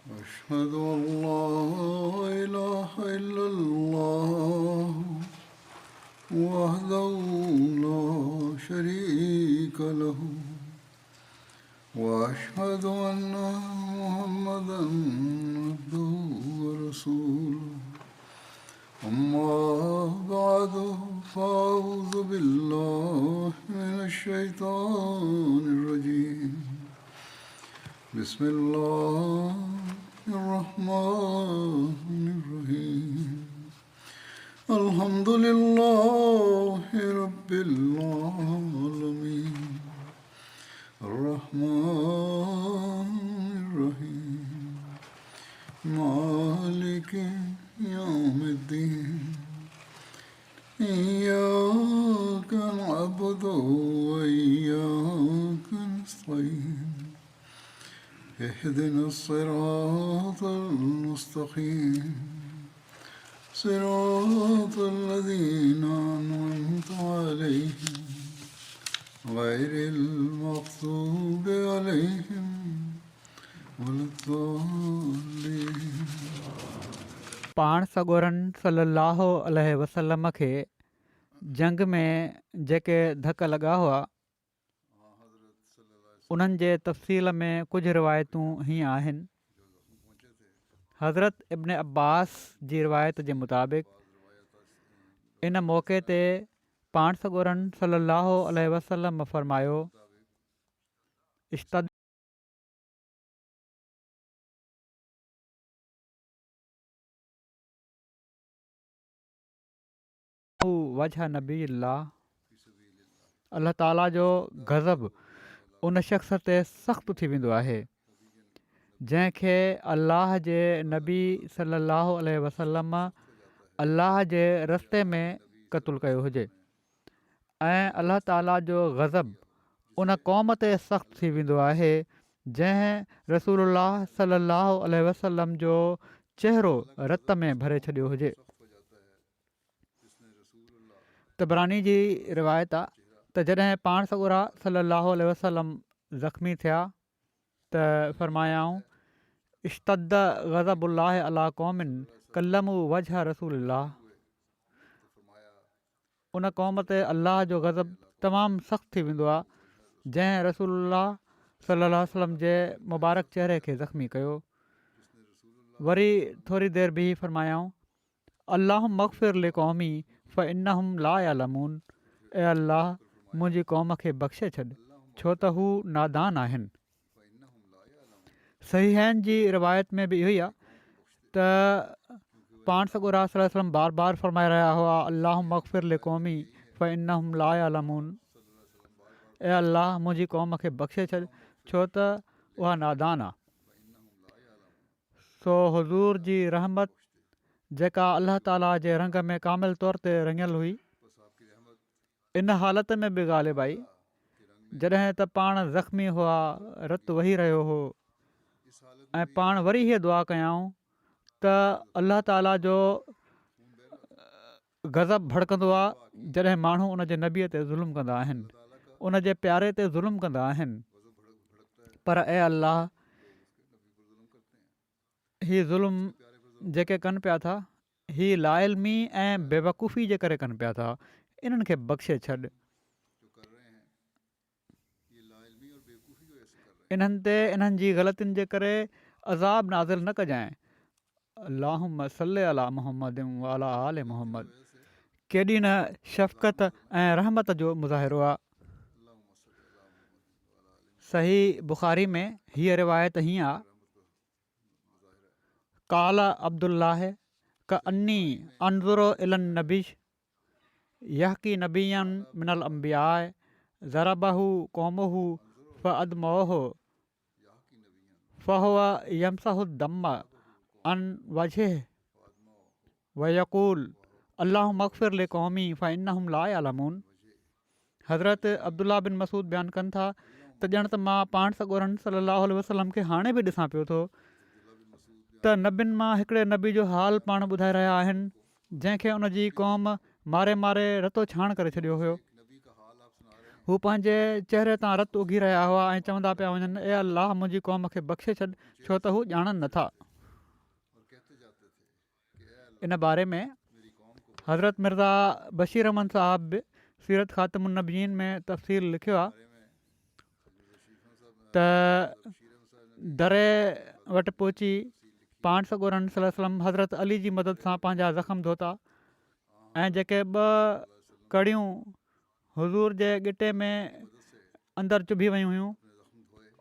أشهد أن لا إله إلا الله وحده لا شريك له وأشهد أن محمدا عبده ورسوله أما بعد فأعوذ بالله من الشيطان الرجيم بسم الله الرحمن الرحيم الحمد لله رب العالمين الرحمن الرحيم مالك يوم الدين إياك نعبد وإياك نستعين اهدنا الصراط المستقيم صراط الذين أنعمت عليهم غير المغضوب عليهم ولا الضالين. पाण सॻोरनि सल्लल्लाहु अलैहि वसल्लम खे जंग में जेके धक लॻा हुआ उन्हनि जे तफ़सील में कुझु रिवायतूं हीअं आहिनि. हज़रत इब्न अब्बास जी रिवायत जे मुताबिक़ इन मौक़े ते पाण सॻोरनि सल्लल्लाहु अलैहि वसल्लम फ़रमायो इश्तद वजह नबी अल्लाह ताला जो गज़ब उन शख़्स ते सख़्तु थी वेंदो आहे जंहिंखे अल्लाह जे नबी सल्लल्लाहु अलैहि वसल्लम अल्लाह जे रस्ते में क़तलु कयो हुजे ऐं अल्लाह ताला जो गज़ब उन क़ौम ते सख़्तु थी वेंदो आहे जंहिं रसूलुल्लाह सल्लल्लाहु अलैहि वसल्लम जो चहिरो रत में भरे छॾियो हुजे. तबरानी जी रिवायत आहे त जॾहिं पाण सॻोरा सल्लल्लाहु अलैहि वसल्लम ज़ख़्मी थिया त फ़रमायाऊं इश्तद ग़ज़बुल्लाह अला क़ौमिन कल्लमू वजह रसूलुल्लाह. उन क़ौम ते अल्लाह जो गज़ब तमामु सख़्तु थी वेंदो आहे जंहिं रसूलुल्लाह सल्लल्लाहु अलैहि वसल्लम जे मुबारक चहिरे खे ज़ख़्मी कयो. वरी थोरी देरि बीह फ़रमायाऊं अल्लाह मग़फ़िर ले क़ौमी फ़इन्नहुम ला यअलमून. ऐं अल्लाह मुंहिंजी क़ौम खे बख़्शे छॾ छो त हू नादान आहिनि. सहीहैन जी रिवायत में बि इहो ई आहे त पाण सॻोरा सल्लल्लाहु अलैहि वसल्लम बार बार फ़रमाए रहिया हुआ अल्लाह मग़फ़िर ले क़ौमी फ़इन्नहुम ला यअलमून. ऐं अल्लाह मुंहिंजी क़ौम खे बख़्शे छॾ छो त उहा नादान आहे. सो हुज़ूर जी रहमत जेका अल्लाह ताला जे रंग में कामिल तौर ते रंगियल हुई इन हालत में बि ग़ालिब आई जॾहिं त पाण ज़ख़्मी हुआ रतु वही रहियो हो ऐं पाण वरी हीअ दुआ कयाऊं त अल्लाह ताला जो गज़ब भड़कंदो आहे जॾहिं माण्हू उन जे नबीअ ते ज़ुल्म कंदा आहिनि उन जे प्यारे ते ज़ुल्म कंदा आहिनि. पर ऐं अल्लाह हीअ ज़ुल्म जेके कनि पिया था हीअ लाइल्मी ऐं बेवकूफ़ी जे करे कनि पिया था इन्हनि खे बख़्शे छॾ. इन्हनि ते इन्हनि जी ग़लतियुनि जे करे अज़ाब नाज़िल न कजांइ. अल्लाहुम्म सल्लि अला मुहम्मद व अला आले मुहम्मद. केॾी न शफ़क़त ऐं रहमत जो मुज़ाहिरो आहे. सही बुख़ारी में हीअ रिवायत हीअं आहे काला अब्दुल्लाह क अन्नी अनज़ुरु इलन नबी यहकी नबियन मिनल अंबियाए ज़रबहु क़ौमुहु फ़अदमओहु फ़हुव यमसहु दम अन वजह वयक़ूल अल्लाहु मग़फ़िर ले क़ौमी फ़इन्नहुम ला यअलमून. हज़रत अब्दुल्ला बिन मसूद बयानु कनि था त ॼण त मां पाण सॻोरनि सल्लल्लाहु अलैहि वसल्लम खे हाणे बि ॾिसां पियो थो त नबियुनि मां हिकिड़े नबी जो हाल पाण ॿुधाए रहिया आहिनि जंहिंखे उन जी क़ौम मारे मारे रतो छाण करे छॾियो हुयो. हू पंहिंजे चहिरे तां रतु उघी रहिया हुआ ऐं चवंदा पिया वञनि, ए अलाह मुंहिंजी क़ौम खे बख़्शे छॾ, छो त हू ॼाणनि नथा। इन बारे में हज़रत मिर्ज़ा बशीर अहमद साहिब बि सीरत ख़ातमुन नबीन में तफ़सील लिखियो आहे त दरे वटि पहुची पाण सॻोरन सल्लल्लाहु अलैहि वसल्लम हज़रत अली जी मदद सां पंहिंजा ज़ख़्म धोता ऐं जेके 2 कड़ियूं हुज़ूर जे गिटे में अंदरि चुभी वियूं हुयूं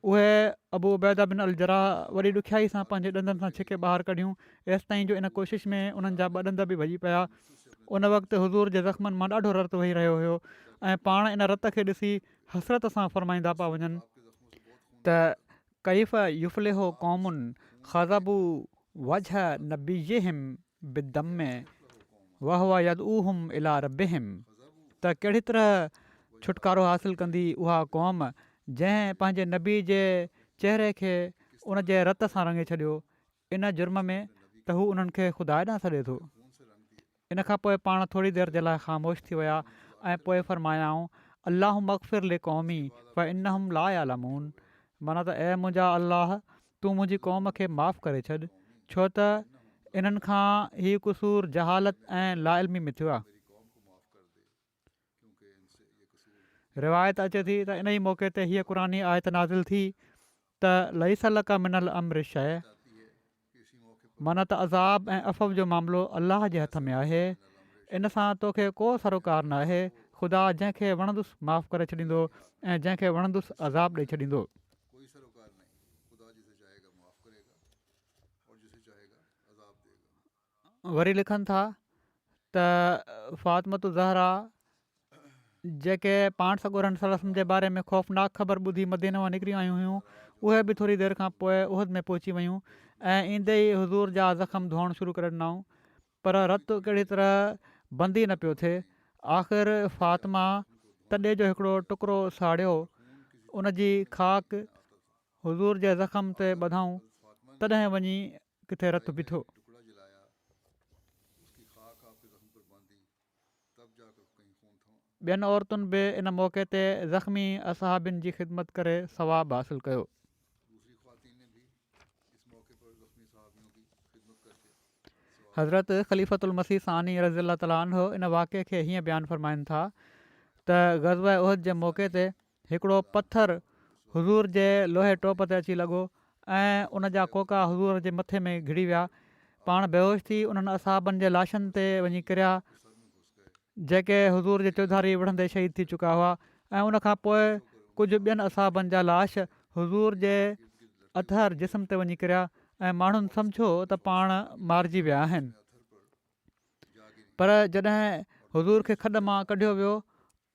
उहे अबू उबैदा बिन अल जराह वॾी ॾुखियाई सां पंहिंजे ॾंदनि सां छिके ॿाहिरि कढियूं, एसि ताईं जो इन कोशिशि में उन्हनि जा 2 ॾंद बि भॼी पिया। उन वक़्तु हुज़ूर जे ज़ख़्मनि मां ॾाढो रतु वही रहियो हुयो ऐं पाण इन रत खे ॾिसी हसरत सां फरमाईंदा पिया वञनि त कैफ़ युफ़्लिहु क़ौमुन ख़ज़बू वजह नबीहिम बिदम वहुव यदऊहुम इला रब्बिहिम, त कहिड़ी तरह छुटकारो हासिलु कंदी उहा क़ौम जंहिं पंहिंजे नबी जे चहिरे खे उन जे रत सां रंगे छॾियो इन जुर्म में त हू उन्हनि खे ख़ुदा ॾांहुं सॾे थो। इन खां पोइ पाण थोरी देरि जे लाइ ख़ामोश थी विया ऐं पोइ फरमायाऊं, अल्लाह मग़फ़िर ले क़ौमी फ़ इन्नहुम ला यअलमून, माना त ऐं मुंहिंजा अलाह तूं मुंहिंजी क़ौम खे माफ़ु करे छॾ, छो त इन्हनि खां हीउ क़सूर जहालत ऐं लाइल्मी में थियो आहे। रिवायत अचे थी त इन ई मौक़े ते हीअ क़ुरानी आयत नाज़िल थी त लईस लका मिनल अम्र शइ, माना त अज़ाब ऐं अफ़व जो मामिलो अलाह जे हथ में आहे, इन सां तोखे को सरोकार न आहे। ख़ुदा जंहिंखे वणंदुसि माफ़ु करे छॾींदो ऐं जंहिंखे वणंदुसि अज़ाब ॾेई छॾींदो। वरी लिखनि था त फ़ातिमतु ज़हरा जेके पाण सॻोरन सल्लल्लाहु अलैहि वसल्लम जे बारे में ख़ौफ़नाक ख़बर ॿुधी मदीने मां निकिरी आयूं हुयूं, उहे बि थोरी देरि खां पोइ उहद में पहुची वियूं ऐं ईंदे ई हुज़ूर जा ज़ख़्म धोअणु शुरू करे ॾिनऊं, पर रतु कहिड़ी तरह बंदि ई न पियो थिए। आख़िर फ़ातिमा तॾे जो हिकिड़ो टुकड़ो साड़ियो, उन जी ख़ाक हुज़ूर जे ज़ख़्म ते ॿधऊं, तॾहिं वञी किथे रतु बीठो। ॿियनि औरतुनि बि इन मौक़े ते ज़ख़्मी असहाबिन जी ख़िदमत करे सवाबु हासिलु कयो। हज़रत ख़लीफ़तुल मसीह सानी रज़ियल्लाहु तआला अन्हु इन वाक़े खे हीअं बयानु फ़रमाइनि था त ग़ज़वा उहद जे मौक़े ते हिकिड़ो पथर हुज़ूर जे लोहे टोप ते अची लॻो ऐं उन जा कोका हुज़ूर जे मथे में घिड़ी विया। पाण बेहोश थी उन्हनि असहाबनि जे लाशनि ते वञी किरिया जेके हुज़ूर जे चौधारी विढ़ंदे शहीद थी चुका हुआ ऐं उनखां पोइ कुझु ॿियनि असहाबनि जा लाश हुज़ूर जे अतहर जिस्म ते वञी किरिया ऐं माण्हुनि सम्झो त पाण मारिजी विया आहिनि। पर जॾहिं हुज़ूर खे खॾ मां कढियो वियो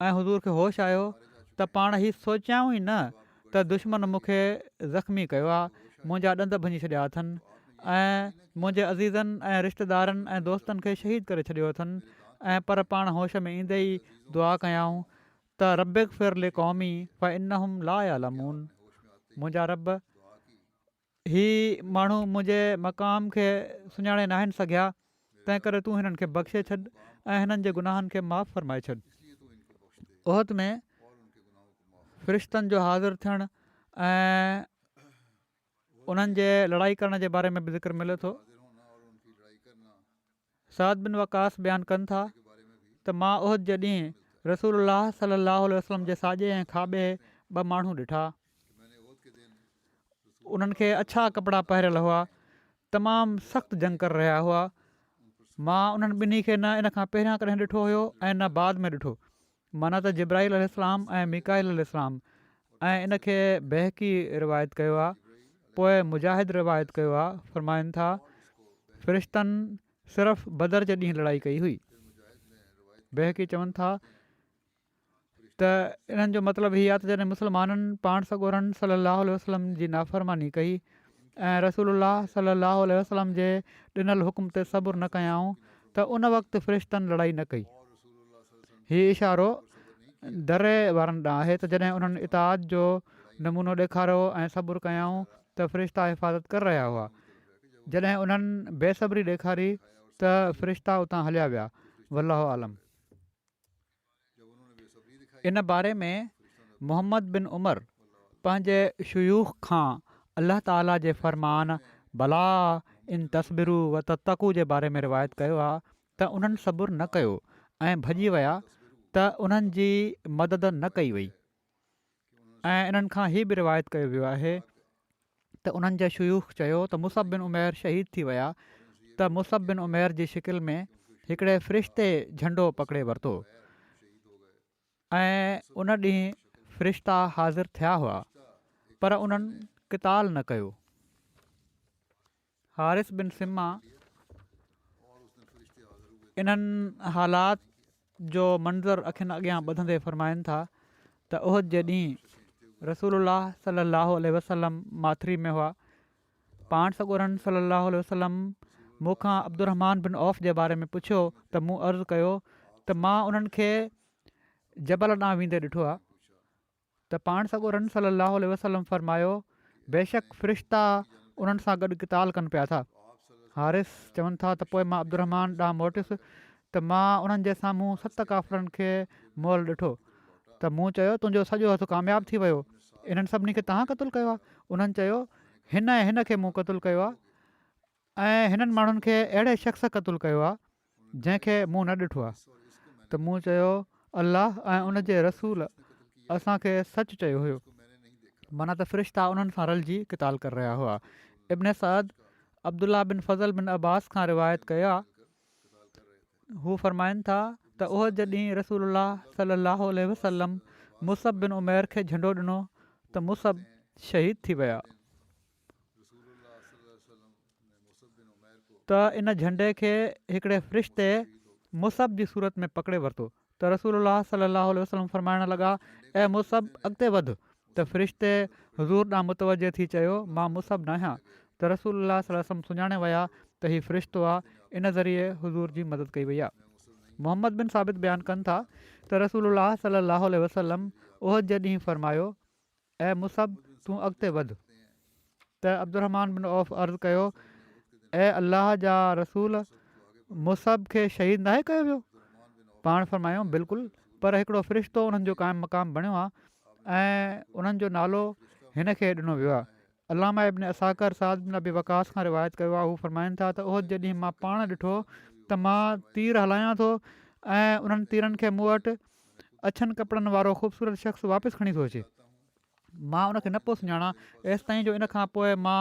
ऐं हुज़ूर खे होश आयो त पाण हीउ सोचियाऊं ई न त दुश्मन मूंखे ज़ख़्मी कयो आहे, मुंहिंजा ॾंद भञी छॾिया अथनि ऐं मुंहिंजे अज़ीज़नि ऐं रिश्तेदारनि ऐं दोस्तनि खे शहीद करे छॾियो अथनि। ऐं पर पाण होश में ईंदे ई दुआ कयाऊं त रब्बिग़फ़िर लि क़ौमी फ़ इन्नहुम ला यअलमून, मुंहिंजा रब ही माण्हू मुंहिंजे मक़ाम खे सुञाणे न आहिनि सघिया, तंहिं करे तूं हिननि खे बख़्शे छॾ ऐं हिननि जे गुनाहनि खे माफ़ु फ़रमाए छॾ। उहद में फ़रिश्तनि जो हाज़िर थियणु ऐं उन्हनि जे लड़ाई करण जे बारे में बि ज़िक्र मिले थो। साद बिन वक़ास बयानु कनि था त मां उहद जे ॾींहुं रसूलुल्लाह सल्लल्लाहु अलैहि वसल्लम जे साॼे ऐं खाॿे 2 माण्हू ॾिठा। उन्हनि खे अछा कपिड़ा पहिरियल हुआ, तमामु सख़्तु जंग करे रहिया हुआ। मां उन्हनि ॿिन्ही खे न इन खां पहिरियां कॾहिं ॾिठो हुयो ऐं न बाद में ॾिठो, माना त जिब्राईल अलैहिस्सलाम ऐं मीकाईल अलैहिस्सलाम। ऐं इन खे बहकी रिवायत कयो आहे, पोइ मुजाहिद रिवायत कयो आहे, फ़रमाइनि था फ़रिश्तनि सिर्फ़ु बदर जे ॾींहुं लड़ाई कई हुई। बहकी चवनि था त इन्हनि जो मतिलबु हीअ आहे त जॾहिं मुस्लमाननि पाण सॻोरन सल्लल्लाहु अलैहि वसल्लम जी नाफ़रमानी कई ऐं रसूलुल्लाह सल्लल्लाहु अलैहि वसल्लम जे ॾिनल हुकुम ते सबुरु न कयाऊं त उन वक़्तु फ़रिश्तनि लड़ाई न कई। हीउ इशारो दरे वारनि ॾांहुं आहे त जॾहिं उन्हनि इताद जो नमूनो ॾेखारियो ऐं सबुरु कयाऊं त फ़रिश्ता हिफ़ाज़त करे रहिया हुआ। जॾहिं उन्हनि बेसब्री ॾेखारी त फ़रिश्ता उतां हलिया विया। वल्लाहु आलम। इन बारे में मोहम्मद बिन उमर पंहिंजे शुयूख़ खां अल्लाह ताला जे फ़रमान भला इन तस्बिरू व ततकू जे बारे में रिवायत कयो आहे त उन्हनि सबुरु न कयो ऐं भॼी विया त उन्हनि जी मदद न कई वई। ऐं इन्हनि खां हीअ बि रिवायत कयो वियो आहे त उन्हनि जे शुयूख़ चयो त मुसब बिन उमैर शहीद थी विया त मुसब बिन उमैर जी शिकिल में हिकिड़े फ़रिश्ते झंडो पकिड़े वरितो ऐं उन ॾींहुं फ़रिश्ता हाज़िर थिया हुआ पर उन्हनि क़िताल न कयो। हारिस बिन सिमा इन्हनि हालात जो मंज़र अखियुनि अॻियां ॿधंदे फ़रमाइनि था त उहद जे ॾींहुं रसूलुल्लाह सल्लल्लाहु अलैहि वसल्लम माथिरी में हुआ। पाण सॻोरनि सल्लल्लाहु अलैहि वसल्लम मूंखां अब्दुर्रहमान बिन औफ़ जे बारे में पुछियो त मूं अर्ज़ु कयो त मां उन्हनि खे जबल ॾांहुं वेंदे ॾिठो आहे त पाण सॻोरनि सल्लल्लाहु अलैहि वसल्लम फ़रमायो बेशक फ़रिश्ता उन्हनि सां गॾु क़िताल कनि पिया था। हारिस चवनि था त पोइ मां अब्दुर्रहमान ॾांहुं मोटियुसि त मां उन्हनि जे साम्हूं 7 काफ़िरनि खे मुअल ॾिठो त मूं चयो तुंहिंजो सॼो हथु कामयाबु थी वियो, इन्हनि सभिनी खे तव्हां क़तलु कयो आहे? उन्हनि चयो हिन खे मूं क़तलु कयो आहे ऐं हिननि माण्हुनि खे अहिड़े शख़्स क़तलु कयो आहे जंहिंखे मूं न ॾिठो आहे। त मूं चयो अलाह ऐं उन जे रसूल असांखे सचु चयो हुयो। माना त फ़रिश्ता उन्हनि सां रलिजी क़िताल करे रहिया हुआ। इब्न सअद अब्दुल्ला बिन फज़ल बिन अब्बास खां रिवायत कया हू फ़रमाइनि था त उहद जे ॾींहुं रसूलुल्लाह सल्लल्लाहु अलैहि वसल्लम मुसब बिन उमैर खे झंडो ॾिनो त मुसब शहीद थी विया। त इन झंडे खे हिकिड़े फ़रिश्ते मुसब जी सूरत में पकिड़े वरितो त रसूलुल्लाह सल्लल्लाहु अलैहि वसल्लम फ़रमाइणु लॻा ऐं मुसब अॻिते वधि त फ़रिश्ते हज़ूर ॾांहुं मुतवजे थी चयो मां मुसब न आहियां त रसूलुल्लाह सल्लल्लाहु अलैहि वसल्लम सुञाणे विया त हीउ फ़रिश्तो आहे। इन ज़रिए हुज़ूर जी मदद कई वई आहे। मोहम्मद बिन साबित बयानु कनि था त रसूलुल्लाह सल्लल्लाहु अलैहि वसल्लम उहद जे ॾींहुं फ़रमायो ऐं मुसब तूं अॻिते वधि त अब्दुर्रहमान बिन औफ़ अर्ज़ु कयो ऐं अलाह जा रसूल मुसब खे शहीद नाहे कयो वियो? पाण फ़रमायो बिल्कुलु, पर हिकिड़ो फ़रिश्तो उन्हनि जो क़ाइमु मक़ाम बणियो आहे ऐं उन्हनि जो नालो हिन खे ॾिनो वियो आहे। अलामा इब्न असाकर साद बिन अबी वक़ास खां रिवायत कयो आहे। हू फ़रमाइनि था त उहद जे ॾींहुं मां पाण ॾिठो त मां तीर हलायां थो ऐं उन्हनि तीरनि खे मूं वटि अछनि कपिड़नि वारो ख़ूबसूरत शख़्स वापसि खणी थो अचे। मां उनखे न पियो सुञाणा एसि ताईं जो इन खां पोइ मां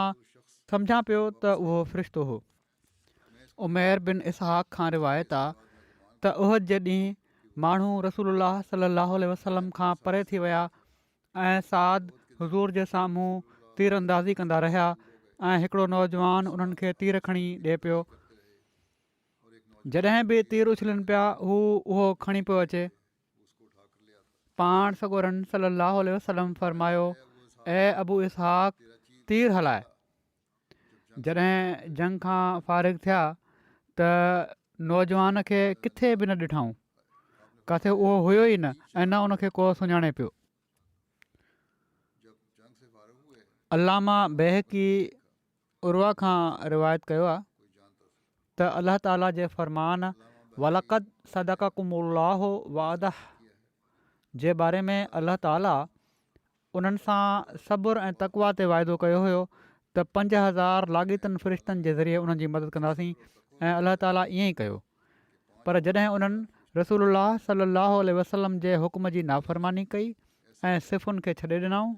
सम्झां पियो त उहो फ़रिश्तो हो। उमैर बिन इसहाक़ खां रिवायत आहे त उहद जे ॾींहुं माण्हू रसूलुल्लाह सल्लल्लाहु अलैहि वसल्लम खां परे थी विया ऐं साद हुज़ूर जे साम्हूं तीर अंदाज़ी कंदा रहिया ऐं हिकिड़ो नौजवान उन्हनि खे तीर खणी ॾिए पियो। जॾहिं बि तीर उछलनि पिया उहो खणी पियो अचे। पाण सॻोरनि सल्लल्लाहु अलैहि वसल्लम फ़रमायो ऐं अबू इसहाक़ तीर हलाए। जॾहिं जंग खां फ़ारिग़ थिया त नौजवान खे किथे बि न ॾिठऊं, किथे उहो हुयो ई न ऐं न उनखे को सुञाणे पियो। अलामा बेहकी उर्वा खां रिवायत कयो आहे त अलाह ताला जे फ़रमान वलक़द सदक़कुमुल्लाहु वअदह जे बारे में अलाह ताला उन्हनि सां सबुर ऐं तक़वा ते वाइदो कयो हुयो त 5000 लाॻीतनि फ़रिश्तनि जे ज़रिए उन्हनि जी मदद कंदासीं ऐं अलाह ताला ईअं ई कयो। पर जॾहिं उन्हनि रसूलुल्लाह सल्लल्लाहु अलैहि वसल्लम जे हुकुम जी नाफ़रमानी कई ऐं सिफ़ुनि खे छॾे ॾिनऊं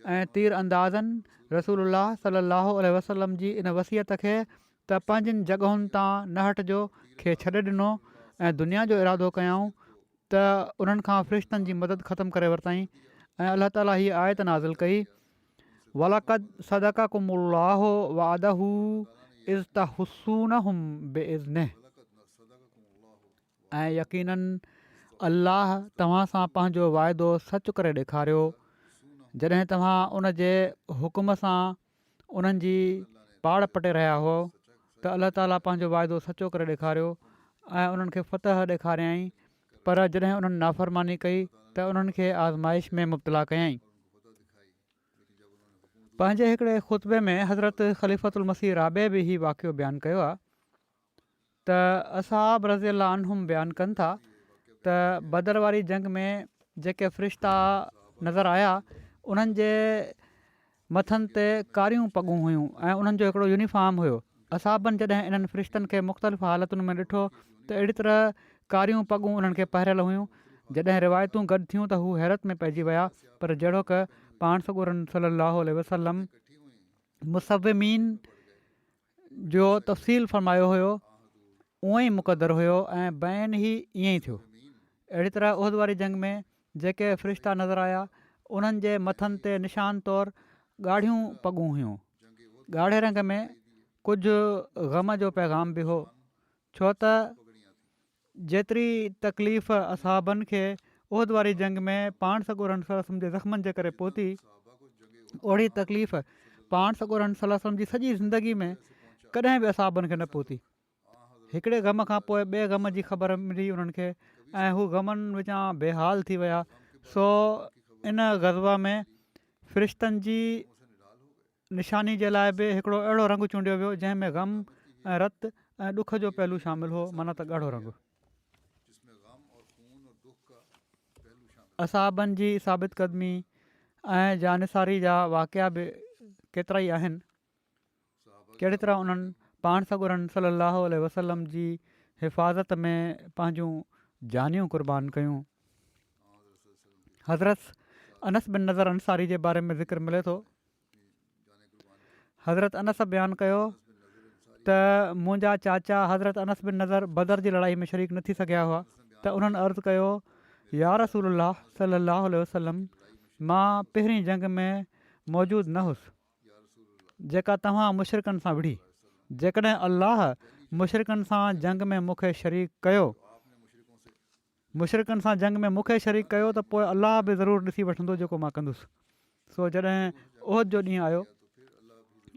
ऐं तीर अंदाज़नि रसूलुल्लाह सल्लल्लाहु अलैहि वसल्लम जी इन वसियत खे त पंहिंजनि जॻहुनि तां न हटिजो खे छॾे ॾिनो ऐं दुनिया जो इरादो कयऊं त उन्हनि खां फ़रिश्तनि जी मदद ख़तमु करे वरितईं ऐं अलाह ताला हीअ आयत नाज़िल कई वलक़द सदक़कुमुल्लाहु वअदहु इज़ तहुस्सूनहुम बिइज़्निह ऐं यक़ीनन अल्लाह तव्हां सां पंहिंजो वाइदो सचु करे ॾेखारियो जॾहिं तव्हां उन जे हुकुम सां उन्हनि जी पाड़ पटे रहिया हुओ त अलाह ताला पंहिंजो वाइदो सचो करे ॾेखारियो ऐं उन्हनि खे फ़तह ॾेखारियईं। पर जॾहिं उन्हनि नाफ़रमानी कई त उन्हनि खे आज़माइश में मुब्तला कयईं। पंहिंजे हिकिड़े ख़ुतबे में हज़रत ख़लीफ़तुल मसीह राबे बि हीउ वाक़ियो बयानु कयो आहे त असहाब रज़ियल्लाहु अन्हुम बयानु कनि था त बदर वारी जंग में जेके फ़रिश्ता नज़र आया उन्हनि जे मथनि ते कारियूं पगूं हुयूं ऐं उन्हनि जो हिकिड़ो यूनिफॉर्म हुयो। असाबनि जॾहिं इन्हनि फ़रिश्तनि खे मुख़्तलिफ़ हालतुनि में ॾिठो त अहिड़ी तरह कारियूं पगूं उन्हनि खे पहिरियल हुयूं। जॾहिं रिवायतूं गॾु थियूं त हू हैरत में पइजी विया, पर जहिड़ो क पाण सॻोरन सलाहु वसलम मुसविमीन जो तफ़सील फ़रमायो हुयो उहो ई मुक़दरु हुयो ऐं बैन ई ईअं ई थियो। अहिड़ी तरह उहद वारी जंग में जेके फ़रिश्ता नज़र आया उन्हनि जे मथनि ते निशान तौरु ॻाढ़ियूं पगूं हुयूं। ॻाढ़े रंग में कुझु ग़म जो पैगाम बि हो, छो त जेतिरी तकलीफ़ असाबनि खे उहद वारी जंग में पाण सॻोरन सलम जे ज़ख़्मनि जे करे पहुती, ओड़ी तकलीफ़ पाण सॻोरन सलम जी सॼी ज़िंदगी में कॾहिं बि असाबनि खे न पहुती। हिकिड़े ग़म खां पोइ ॿिए ग़म जी ख़बर मिली उन्हनि खे ऐं हू ग़मनि विचां बेहाल थी विया। सो इन ग़ज़वा में फ़रिश्तनि जी निशानी जे लाइ बि हिकिड़ो अहिड़ो रंग चूंडियो वियो जंहिंमें ग़म ऐं रत ऐं ॾुख जो पहलू शामिलु हो, माना त ॻाढ़ो रंग। असाबनि जी साबित क़दमी ऐं जानिसारी जा वाक़िया बि केतिरा ई आहिनि। कहिड़ी तरह उन्हनि पाण सॻोरन सलाहु वसलम जी हिफ़ाज़त में पंहिंजूं जानियूं क़ुर्बान कयूं। हज़रत अनस बिन नज़र अंसारी जे बारे में ज़िक्र मिले थो। हज़रत अनस बयानु कयो त मुंहिंजा चाचा हज़रत अनस बिन नज़र बदर जी लड़ाई में शरीक न थी सघिया हुआ, त उन्हनि अर्ज़ु कयो, या रसूलल्लाह सलाहु वसलम, मां पहिरीं जंग में मौजूदु न हुउसि जेका तव्हां मुशरिकनि सां विढ़ी। जेकॾहिं अल्लाह मुशरिकनि सां जंग में मूंखे शरीक कयो, मुशरिकनि सां जंग में मूंखे शरीक कयो त पोइ अल्लाह बि ज़रूरु ॾिसी वठंदो जेको मां कंदुसि। सो जॾहिं उहद जो ॾींहुं आयो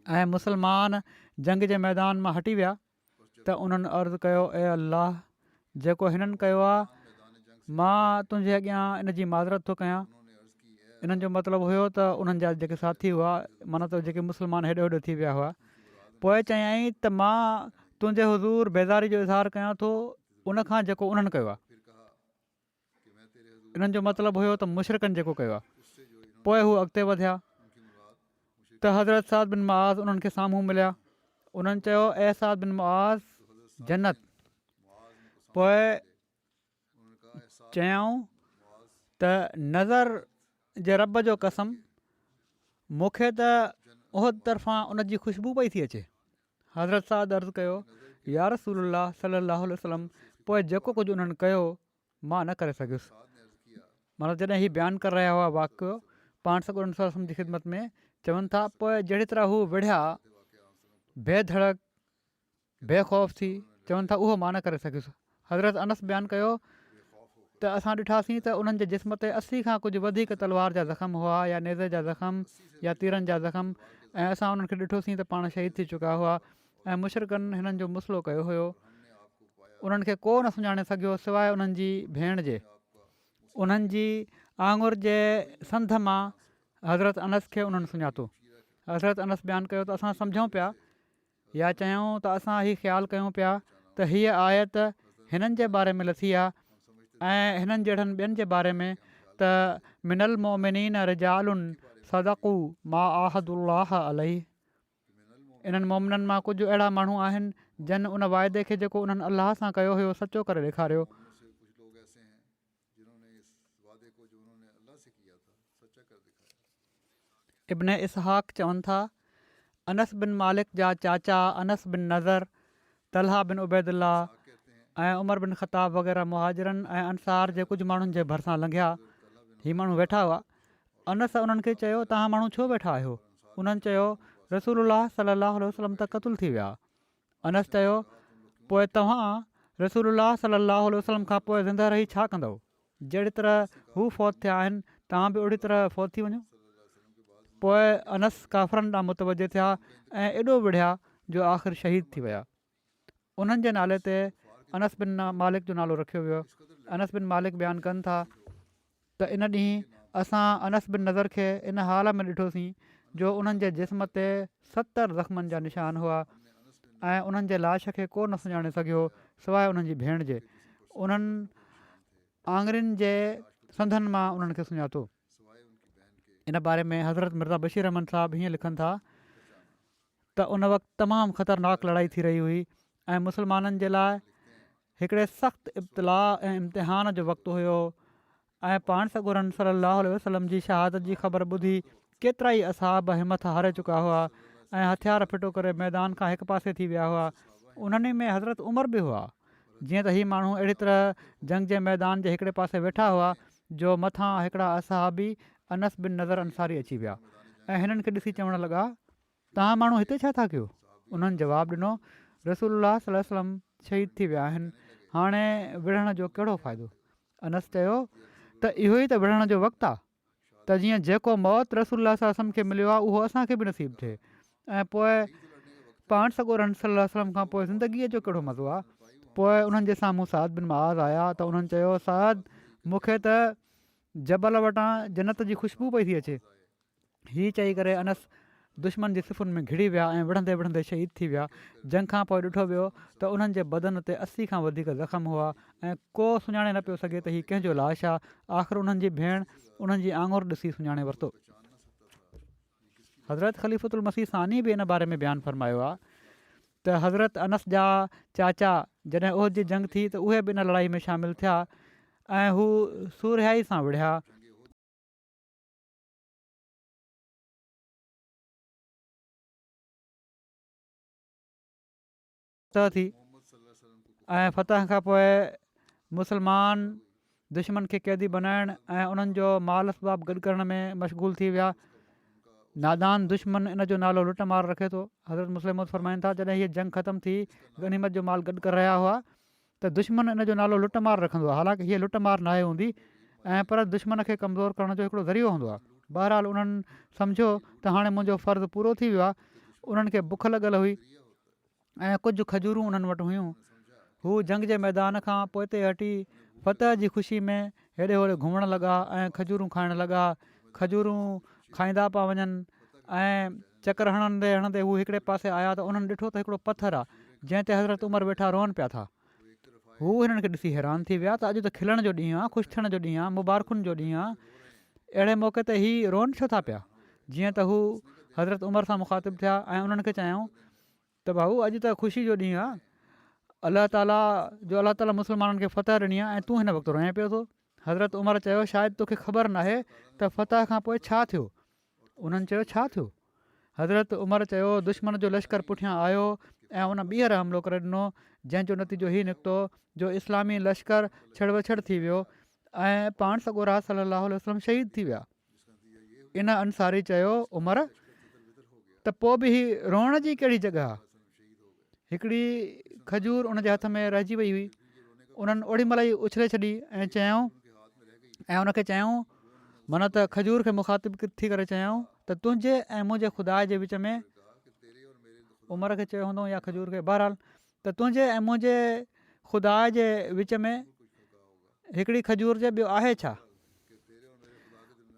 ऐं मुसलमान जंग जे मैदान मां हटी विया त उन्हनि अर्ज़ु कयो, ए अल्लाह, जेको हिननि कयो आहे मां तुंहिंजे अॻियां इन जी माज़रत थो कयां। इन्हनि जो मतिलबु हुयो त उन्हनि जा जेके साथी हुआ, माना त जेके मुस्लमान हेॾे होॾे थी विया हुआ, पोइ चयाईं त मां तुंहिंजे हुज़ूर बेज़ारी जो इज़हार कयां थो उन खां जेको उन्हनि कयो आहे। इन्हनि जो मतिलबु हुयो त मुशरिकनि जेको कयो आहे। पोइ हू अॻिते वधिया त हज़रत साद बिन मुआज़ उन्हनि खे साम्हूं मिलिया। उन्हनि चयो, ए साद बिन मुआज़, जन्नत। पोइ चयऊं त नज़र जे रब जो कसम, मूंखे त उहद तरफ़ां उन जी ख़ुशबू पई थी अचे। हज़रत साद अर्ज़ु कयो, या रसूलल्लाह सलाहु वसलम, पोइ जेको कुझु उन्हनि कयो मां न करे सघियुसि। माना जॾहिं हीअ बयानु करे रहिया हुआ वाक़ियो पाण सॻोरन सलम जी ख़िदमत में, चवनि था पोइ जहिड़ी तरह हू विढ़िया बेधड़क बेख़ौफ़ थी, चवनि था उहो मां न करे सघियुसि। हज़रत अनस बयानु कयो त असां ॾिठासीं त उन्हनि जे जिस्म ते 80 खां कुझु वधीक तलवार जा ज़ख़्म हुआ या नेज़े जा ज़ख़्म या तीरनि जा ज़ख़्म, ऐं असां उन्हनि खे ॾिठोसीं त पाण शहीद थी चुका हुआ ऐं मुशरिकनि हिननि जो मुसलो कयो हुयो। उन्हनि खे को न सुञाणे सघियो सवाइ उन्हनि जी भेण जे। उन्हनि जी आङुर जे संध मां हज़रत अनस खे उन्हनि सुञातो। हज़रत अनस बयानु कयो त असां सम्झूं पिया या चयूं त असां हीउ ख़्यालु कयूं पिया त हीअ आयत हिननि जे बारे में लथी आहे ऐं हिननि जहिड़नि ॿियनि जे बारे में त मिनल मोमिनीन रिजालुन सदक़ू मा आहदुल्लाह अलैहि। इन्हनि मोमिननि मां कुझु अहिड़ा माण्हू आहिनि जिन उन वाइदे खे जेको उन्हनि अलाह सां कयो हुयो सचो करे ॾेखारियो। इब्न इसहाक़ चवनि था, अनस बिन मालिक जा चाचा अनस बिन नज़र, तलहा बिन उबैदुल्ला ऐं उमर बिन ख़ताब वग़ैरह मुहाजिरनि ऐं अंसार जे कुझु माण्हुनि जे भरिसां लंघिया। हीअ माण्हू वेठा हुआ। अनस उन्हनि खे चयो, तव्हां माण्हू छो वेठा आहियो? उन्हनि चयो, रसूलुल्लाह सलाहु वसलम त क़तलु थी विया। अनस चयो, पोइ तव्हां रसूलुल्लाह सलाहु वसलम खां पोइ ज़िंदा रही छा कंदव? जहिड़ी तरह हू फ़ौत थिया आहिनि तव्हां बि ओड़ी तरह फ़ौत थी वञो। पोइ अनस काफ़रनि ॾांहुं मुतवजो थिया ऐं एॾो विढ़िया जो आख़िर शहीद थी विया। उन्हनि जे नाले ते अनस बिन मालिक जो नालो रखियो वियो। अनस बिन मालिक बयानु कनि था त इन ॾींहुं असां अनस बिन नज़र खे इन हाल में ॾिठोसीं जो उन्हनि जे जिस्म ते 70 ज़ख़्मनि जा निशान हुआ ऐं उन्हनि जे लाश खे को न सुञाणे सघियो सवाइ उन्हनि जी भेण जे। उन्हनि आङुरियुनि जे संधनि मां उन्हनि खे सुञातो। इन बारे में हज़रत मिर्ज़ा बशीर अहमद साहब हीअं लिखनि था त उन वक़्तु तमामु ख़तरनाक लड़ाई थी रही हुई ऐं मुस्लमाननि जे लाइ हिकिड़े सख़्तु इब्तिला ऐं इम्तिहान जो वक़्तु हुयो ऐं पाण सॻोरनि सलाहु वसलम जी शहादत जी ख़बर ॿुधी केतिरा ई असहाब हिमत हारे चुका हुआ ऐं हथियार फिटो करे मैदान खां हिकु पासे थी विया हुआ। उन्हनि में हज़रत उमर बि हुआ। जीअं त हीअ माण्हू अहिड़ी तरह जंग जे मैदान जे हिकिड़े पासे वेठा हुआ जो मथां हिकिड़ा असहाबी अनस बिन नज़र अंसारी अची विया ऐं हिननि खे ॾिसी चवणु लॻा, तव्हां माण्हू हिते छा था कयो? उन्हनि जवाबु ॾिनो, रसूलुल्लाह सल्लल्लाहु अलैहि वसल्लम शहीद थी विया आहिनि, हाणे विढ़ण जो कहिड़ो फ़ाइदो? अनस चयो त इहो ई त विढ़ण जो वक़्तु आहे त जीअं जेको मौत रसूलुल्लाह सल्लल्लाहु अलैहि वसल्लम खे मिलियो आहे उहो असांखे बि नसीबु थिए। ऐं पोइ पाण सॻोरनि सल्लल्लाहु अलैहि वसल्लम खां पोइ ज़िंदगीअ जो कहिड़ो मज़ो आहे? पोइ उन्हनि जे साम्हूं साद बिन मुआज़ आया त उन्हनि चयो, साद मूंखे त जबल वटां जन्नत जी ख़ुशबू पई थी अचे। हीअ चई करे अनस दुश्मन जी सिफ़ुनि में घिड़ी विया ऐं विढ़ंदे विढ़ंदे शहीद थी विया। जंग खां पोइ ॾिठो वियो त उन्हनि जे बदन ते 80 खां वधीक ज़ख़्म हुआ ऐं को सुञाणे न पियो सघे त हीअ कंहिंजो लाश आहे। आख़िर उन्हनि जी भेण उन्हनि जी आङुर ॾिसी सुञाणे वरितो। हज़रत ख़लीफ़ुल मसीह सानी बि इन बारे में बयानु फ़रमायो आहे त हज़रत अनस जा चाचा जॾहिं उहद जी जंग थी त उहे बि इन लड़ाई में शामिलु थिया ऐं हू सूरहाई सां विढ़िया। थी ऐं फतह खां पोइ मुस्लमान दुश्मन खे क़ैदी बनाइण ऐं उन्हनि जो माल असबाब गॾु करण में मशगूल थी विया। नादान दुश्मन इन जो नालो लुट मार रखे थो। हज़रत मुस्लिम फ़रमाइनि था जॾहिं हीअ जंग ख़तमु थी गनीमत जो माल गॾु करे रहिया हुआ त दुश्मन इन जो नालो लुट मार रखंदो आहे। हालांकि हीअ लुट मार नाहे हूंदी ऐं पर दुश्मन खे कमज़ोर करण जो हिकिड़ो ज़रियो हूंदो आहे। बहरहाल उन्हनि सम्झो त हाणे मुंहिंजो फ़र्ज़ु पूरो थी वियो आहे। उन्हनि खे बुख लॻल हुई ऐं कुझु खजूरूं उन्हनि वटि हुयूं। हू जंग जे मैदान खां पोइते हटी फतह जी ख़ुशी में हेॾे होॾे घुमणु लॻा ऐं खजूरूं खाइणु लॻा। खजूरूं खाईंदा पिया वञनि ऐं चकर हणंदे हणंदे हू हिकिड़े पासे आया त उन्हनि ॾिठो त हिकिड़ो पथर आहे जंहिं ते हज़रत उमर वेठा रोअनि पिया था। हू हिननि खे ॾिसी हैरान थी विया त अॼु त खिलण जो ॾींहुं आहे, ख़ुशि थियण जो ॾींहुं आहे, मुबारकुनि जो ॾींहुं आहे। अहिड़े मौक़े ते हीअ रोअनि छो था पिया? जीअं त हू हज़रत उमर सां मुखातिबु थिया ऐं उन्हनि खे चयऊं त भाऊ अॼु त ख़ुशी जो ॾींहुं आहे, अलाह ताला मुस्लमाननि खे फ़तह ॾिनी आहे ऐं तूं हिन वक़्तु रोए पियो थो। हज़रत उमर चयो, शायदि तोखे ख़बर नाहे त फ़तह खां पोइ छा थियो? उन्हनि चयो, छा थियो? हज़रत उमर चयो, दुश्मन जो लश्कर पुठियां आयो ऐं उन ॿीहर हमिलो करे ॾिनो जंहिंजो नतीजो हीउ निकितो जो इस्लामी लश्कर छड़वछड़ थी वियो ऐं पाण सॻोरा सलाहु वसलम शहीद थी विया। इन अंसारी चयो, उमर त पोइ बि हीउ रोअण जी कहिड़ी जॻह आहे? हिकिड़ी खजूर उनजे हथ में रहिजी वई हुई। उन्हनि ओॾी महिल ई उछले छॾी ऐं चयऊं ऐं उनखे चयऊं, माना त खजूर खे मुखातिब थी करे चयऊं त तुंहिंजे ऐं मुंहिंजे ख़ुदा जे विच में, उमर खे चयो हूंदो या खजूर खे, बहरहाल त तुंहिंजे ऐं मुंहिंजे ख़ुदा जे विच में हिकिड़ी खजूर जे ॿियो आहे छा?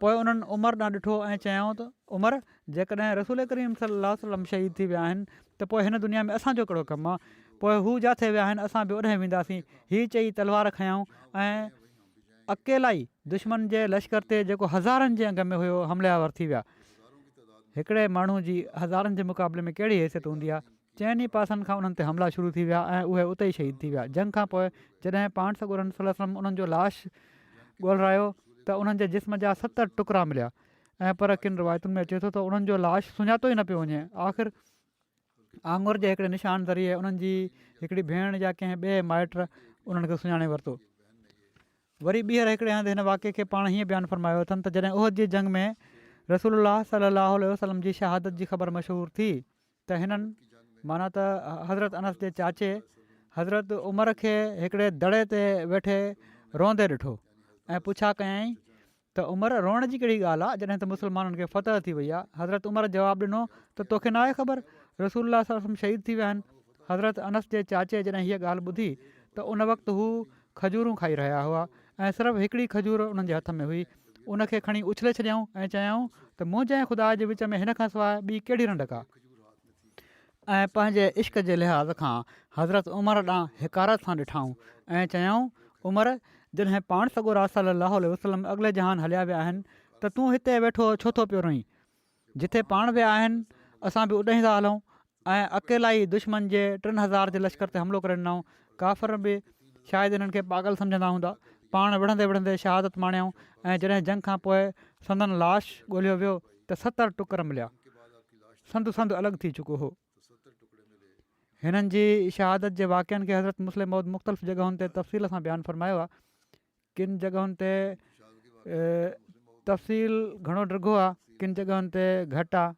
पोइ उन्हनि उमर ॾांहुं ॾिठो ऐं चयऊं त उमर, जेकॾहिं रसूल करीम सल्लल्लाहु अलैहि वसल्लम शहीद थी विया आहिनि त पोइ हिन दुनिया में असांजो कहिड़ो कमु आहे? पोइ हू जिथे विया आहिनि असां बि ओॾे वेंदासीं। हीअ चई तलवार खयऊं ऐं अकेला ई दुश्मन जे लश्कर ते जेको हज़ारनि जे अंग में हुयो हमलावर थी विया। हिकिड़े माण्हू जी हज़ारनि जे मुक़ाबले में कहिड़ी हैसियत हूंदी आहे। चइनि ई पासनि खां उन्हनि ते हमला शुरू थी विया ऐं उहे उते ई शहीद थी विया। जंग खां पोइ जॾहिं पाण सॻोरनि सल्लल्लाहु अलैहि वसल्लम उन्हनि जो लाश ॻोल्हायो त उन्हनि जे जिस्म जा 70 टुकड़ा मिलिया ऐं पर किन रिवायतुनि में अचे थो त उन्हनि जो लाश सुञातो ई न पियो वञे। आख़िर आङुर जे हिकिड़े निशान ज़रिए उन्हनि जी हिकिड़ी भेण या कंहिं ॿिए माइट उन्हनि खे सुञाणे वरितो। वरी ॿीहर हिकिड़े हंधि हिन वाक़े खे पाण हीअं बयानु फ़रमायो अथनि त जॾहिं उहद जी जंग में रसूलुल्लाह सल्लल्लाहु अलैहि वसल्लम जी शहादत जी ख़बर मशहूरु थी त हिननि माना त हज़रत अनस जे चाचे हज़रत उमर खे हिकिड़े दड़े ते वेठे रोंदे ॾिठो ऐं पुछा कयईं त उमर, रोअण जी कहिड़ी ॻाल्हि आहे जॾहिं त मुस्लमाननि खे फ़तह थी वई आहे? हज़रत उमर जवाबु ॾिनो त तोखे न आहे ख़बर, रसूलुल्लाह सल्लल्लाहु अलैहि वसल्लम शहीद थी विया आहिनि। हज़रत अनस जे चाचे जॾहिं हीअ ॻाल्हि ॿुधी त उन वक़्तु हू खजूरूं खाई रहिया हुआ ऐं सिर्फ़ु हिकिड़ी खजूर उन्हनि जे हथ में हुई। उनखे खणी उछले छॾियऊं ऐं चयऊं त मुंहिंजे ऐं ख़ुदा जे विच में हिन खां सवाइ ॿी कहिड़ी रंडक आहे? ऐं पंहिंजे इश्क जे लिहाज़ खां हज़रत उमर ॾांहुं हिकारत सां ॾिठाऊं ऐं चयऊं, उमर, जॾहिं पाण सॻोरा सल्लल्लाहु अलैहि वसल्लम अॻिले जहान हलिया विया आहिनि त तूं हिते वेठो छो थो पियो रहीं, जिथे पाण विया आहिनि असां बि उॾाईं था हलूं ऐं अकेला ई दुश्मन जे 3000 जे लश्कर ते हमिलो करे ॾिनऊं। काफ़र बि शायदि इन्हनि खे पागल सम्झंदा हूंदा। पाण विढ़ंदे विढ़ंदे शहादत माणियऊं ऐं जॾहिं जंग खां पोइ संदन लाश ॻोल्हियो वियो त 70 टुकर मिलिया, संदु संदु अलॻि थी चुको हो। हिननि जी शहादत जे वाक़िअनि खे हज़रत मुस्लिम मौद मुख़्तलिफ़ जॻहुनि ते तफ़सील सां बयानु फ़रमायो आहे। किन जॻहुनि ते तफ़सील घणो डिघो आहे, किन जॻहुनि ते घटि आहे।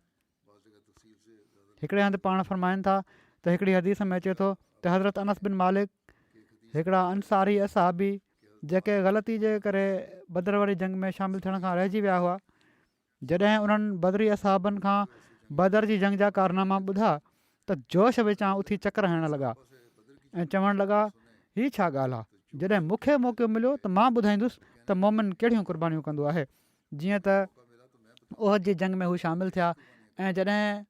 हिकिड़े हंधि पाण फ़रमाइनि था त हिकिड़ी हदीस में अचे थो त हज़रत अनस बिन मालिक हिकिड़ा अंसारी असहाबी जेके ग़लती जे करे बदर वारी जंग में शामिलु थियण खां रहिजी विया हुआ, जॾहिं उन्हनि बदरी असहाबनि खां बदर जी जंग जा कारनामा ॿुधा त जोश विचां उथी चकर हणणु लॻा ऐं चवणु लॻा, हीअ छा ॻाल्हि आहे, जॾहिं मूंखे मौक़ो मिलियो त मां ॿुधाईंदुसि त मोमिन कहिड़ियूं क़ुर्बानियूं कंदो आहे। जीअं त उहद जी जंग में हू शामिलु थिया ऐं जॾहिं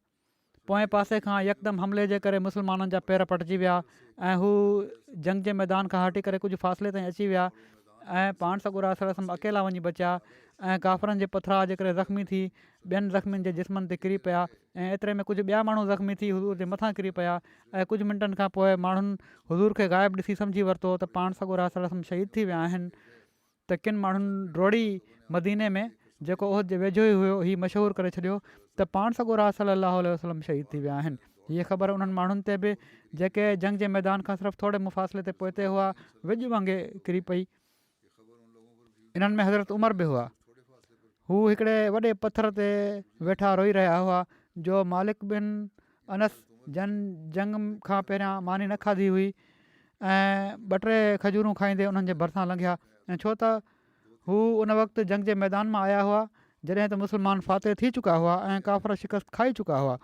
पोएं पासे खां यकदमि हमले जे करे मुस्लमाननि जा पेर पटिजी विया ऐं हू जंग जे मैदान खां हटी करे कुझु फ़ासिले ताईं अची विया ऐं पाण सॻुरा सलम अकेला वञी बचिया ऐं काफ़रनि जे पथरा जे करे ज़ख़्मी थी ॿियनि ज़ख़्मियुनि जे जिस्मनि ते किरी पिया ऐं एतिरे में कुझु ॿिया माण्हू ज़ख़्मी थी हुज़ूर जे मथां किरी पिया ऐं कुझु मिंटनि खां पोइ माण्हुनि हुज़ूर खे ग़ाइबु ॾिसी सम्झी वरितो त पाण सॻुरा सलम शहीद थी विया आहिनि। त किन माण्हुनि डोड़ी मदीने में जेको उहद जे वेझो ई हुयो हीउ मशहूरु करे छॾियो त पाण सॻुरा सलाहु वसलम शहीद थी विया आहिनि। हीअ ख़बर उन्हनि माण्हुनि ते बि जेके जंग जे मैदान खां सिर्फ़ु थोरे मुफ़ासिले ते पहुते हुआ विझ वांगुरु किरी पई। इन्हनि में हज़रत उमर बि हुआ। हू हिकिड़े वॾे पथर ते वेठा रोई रहिया हुआ जो मालिक बिन अनस जंग खां पहिरियां मानी न खाधी हुई ऐं 2-3 खजूरूं खाईंदे उन्हनि जे भरिसां लंघिया ऐं छो त हू उन वक़्तु जंग जे मैदान मां आया हुआ जॾहिं त मुस्लमान फ़ातह थी चुका हुआ ऐं काफ़र शिकस्त खाई चुका हुआ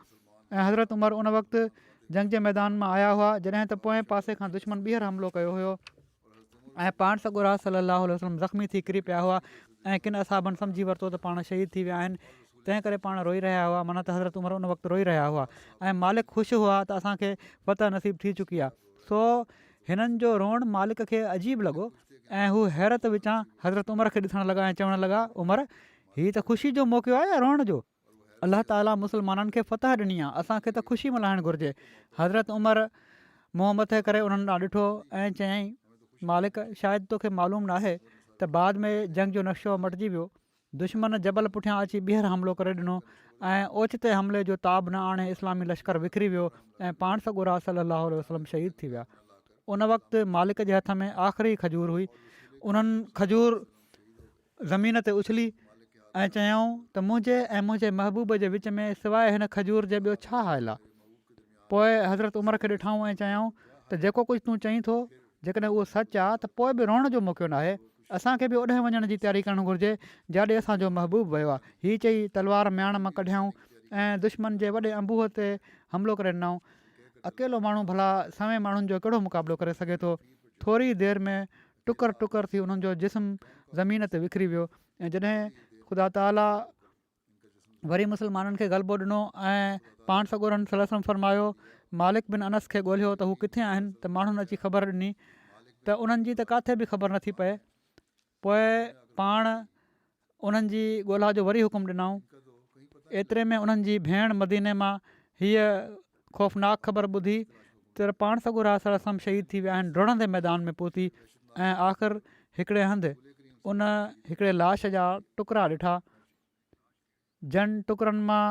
ऐं हज़रत उमर उन वक़्तु जंग जे मैदान मां आया हुआ जॾहिं त पोएं पासे खां दुश्मन ॿीहर हमलो कयो हुयो ऐं पाण सॻुरा सलाहु वसलम ज़ख़्मी थी किरी पिया हुआ ऐं किन असाबनि सम्झी वरितो त पाण शहीद थी विया आहिनि, तंहिं करे पाण रोई रहिया हुआ। माना त हज़रत उमर उन वक़्तु रोई रहिया हुआ ऐं मालिक ख़ुशि हुआ त असांखे फ़तह नसीब थी चुकी आहे। सो हिननि जो रोअणु मालिक खे अजीब लॻो ऐं हू हैरत विचां हज़रत उमर खे ॾिसणु लॻा ऐं चवणु लॻा, उमर हीअ त ख़ुशी जो मौक़ो आहे या रोअण जो? अलाह ताला मुस्लमाननि खे फ़तह ॾिनी आहे, असांखे त ख़ुशी मल्हाइणु घुरिजे। हज़रत उमर मुंहुं मथे करे उन्हनि ॾांहुं ॾिठो ऐं चयईं, मालिक शायदि तोखे मालूम न आहे त बाद में जंग जो नक्शो मटिजी वियो, दुश्मन जबल पुठियां अची ॿीहर हमिलो करे ॾिनो ऐं ओचिते हमले जो ताब न आणे इस्लामी लश्कर विकिरी वियो ऐं पाण सॻुरा सलाहु वसलम शहीद थी विया। उन वक़्तु मालिक जे हथ में आख़िरी खजूर हुई। उन्हनि खजूर ज़मीन ते उछली ऐं चयऊं त मुंहिंजे ऐं मुंहिंजे महबूब जे विच में सवाइ हिन खजूर जे ॿियो छा हाल आहे? पोइ हज़रत उमर खे ॾिठऊं ऐं चयऊं त जेको कुझु तूं चईं थो जेकॾहिं उहो सच आहे त पोइ बि रोअण जो मौक़ो न आहे। असांखे बि ओॾे वञण जी तयारी करणु घुरिजे जाॾे असांजो महबूब वियो आहे। हीअ चई तलवार म्याण मां कढियाऊं ऐं दुश्मन जे वॾे अंबूह ते हमिलो करे ॾिनऊं। अकेलो माण्हू भला सवें माण्हुनि जो कहिड़ो मुक़ाबिलो करे सघे थो? थोरी देरि में टुकर टुकर थी उन्हनि जो जिस्म ज़मीन ते विकिरी वियो ऐं जॾहिं ख़ुदा ताला वरी मुस्लमाननि खे ग़लबो ॾिनो ऐं पाण सॻुरनि सलम फरमायो मालिक बिन अनस खे ॻोल्हियो त हू किथे आहिनि, त माण्हुनि अची ख़बर ॾिनी त उन्हनि जी त किथे बि ख़बर नथी पए। पोइ पाण उन्हनि जी ॻोल्हा जो वरी हुकुम ॾिनऊं। एतिरे में उन्हनि जी भेण मदीने मां हीअ ख़ौफ़नाक ख़बर ॿुधी त पाण सॻुरा सलम शहीद थी विया आहिनि, डुड़ंदे मैदान में पहुती ऐं आख़िर हिकिड़े हंधि उन हिकिड़े लाश जा टुकड़ा ॾिठा। जन टुकड़नि मां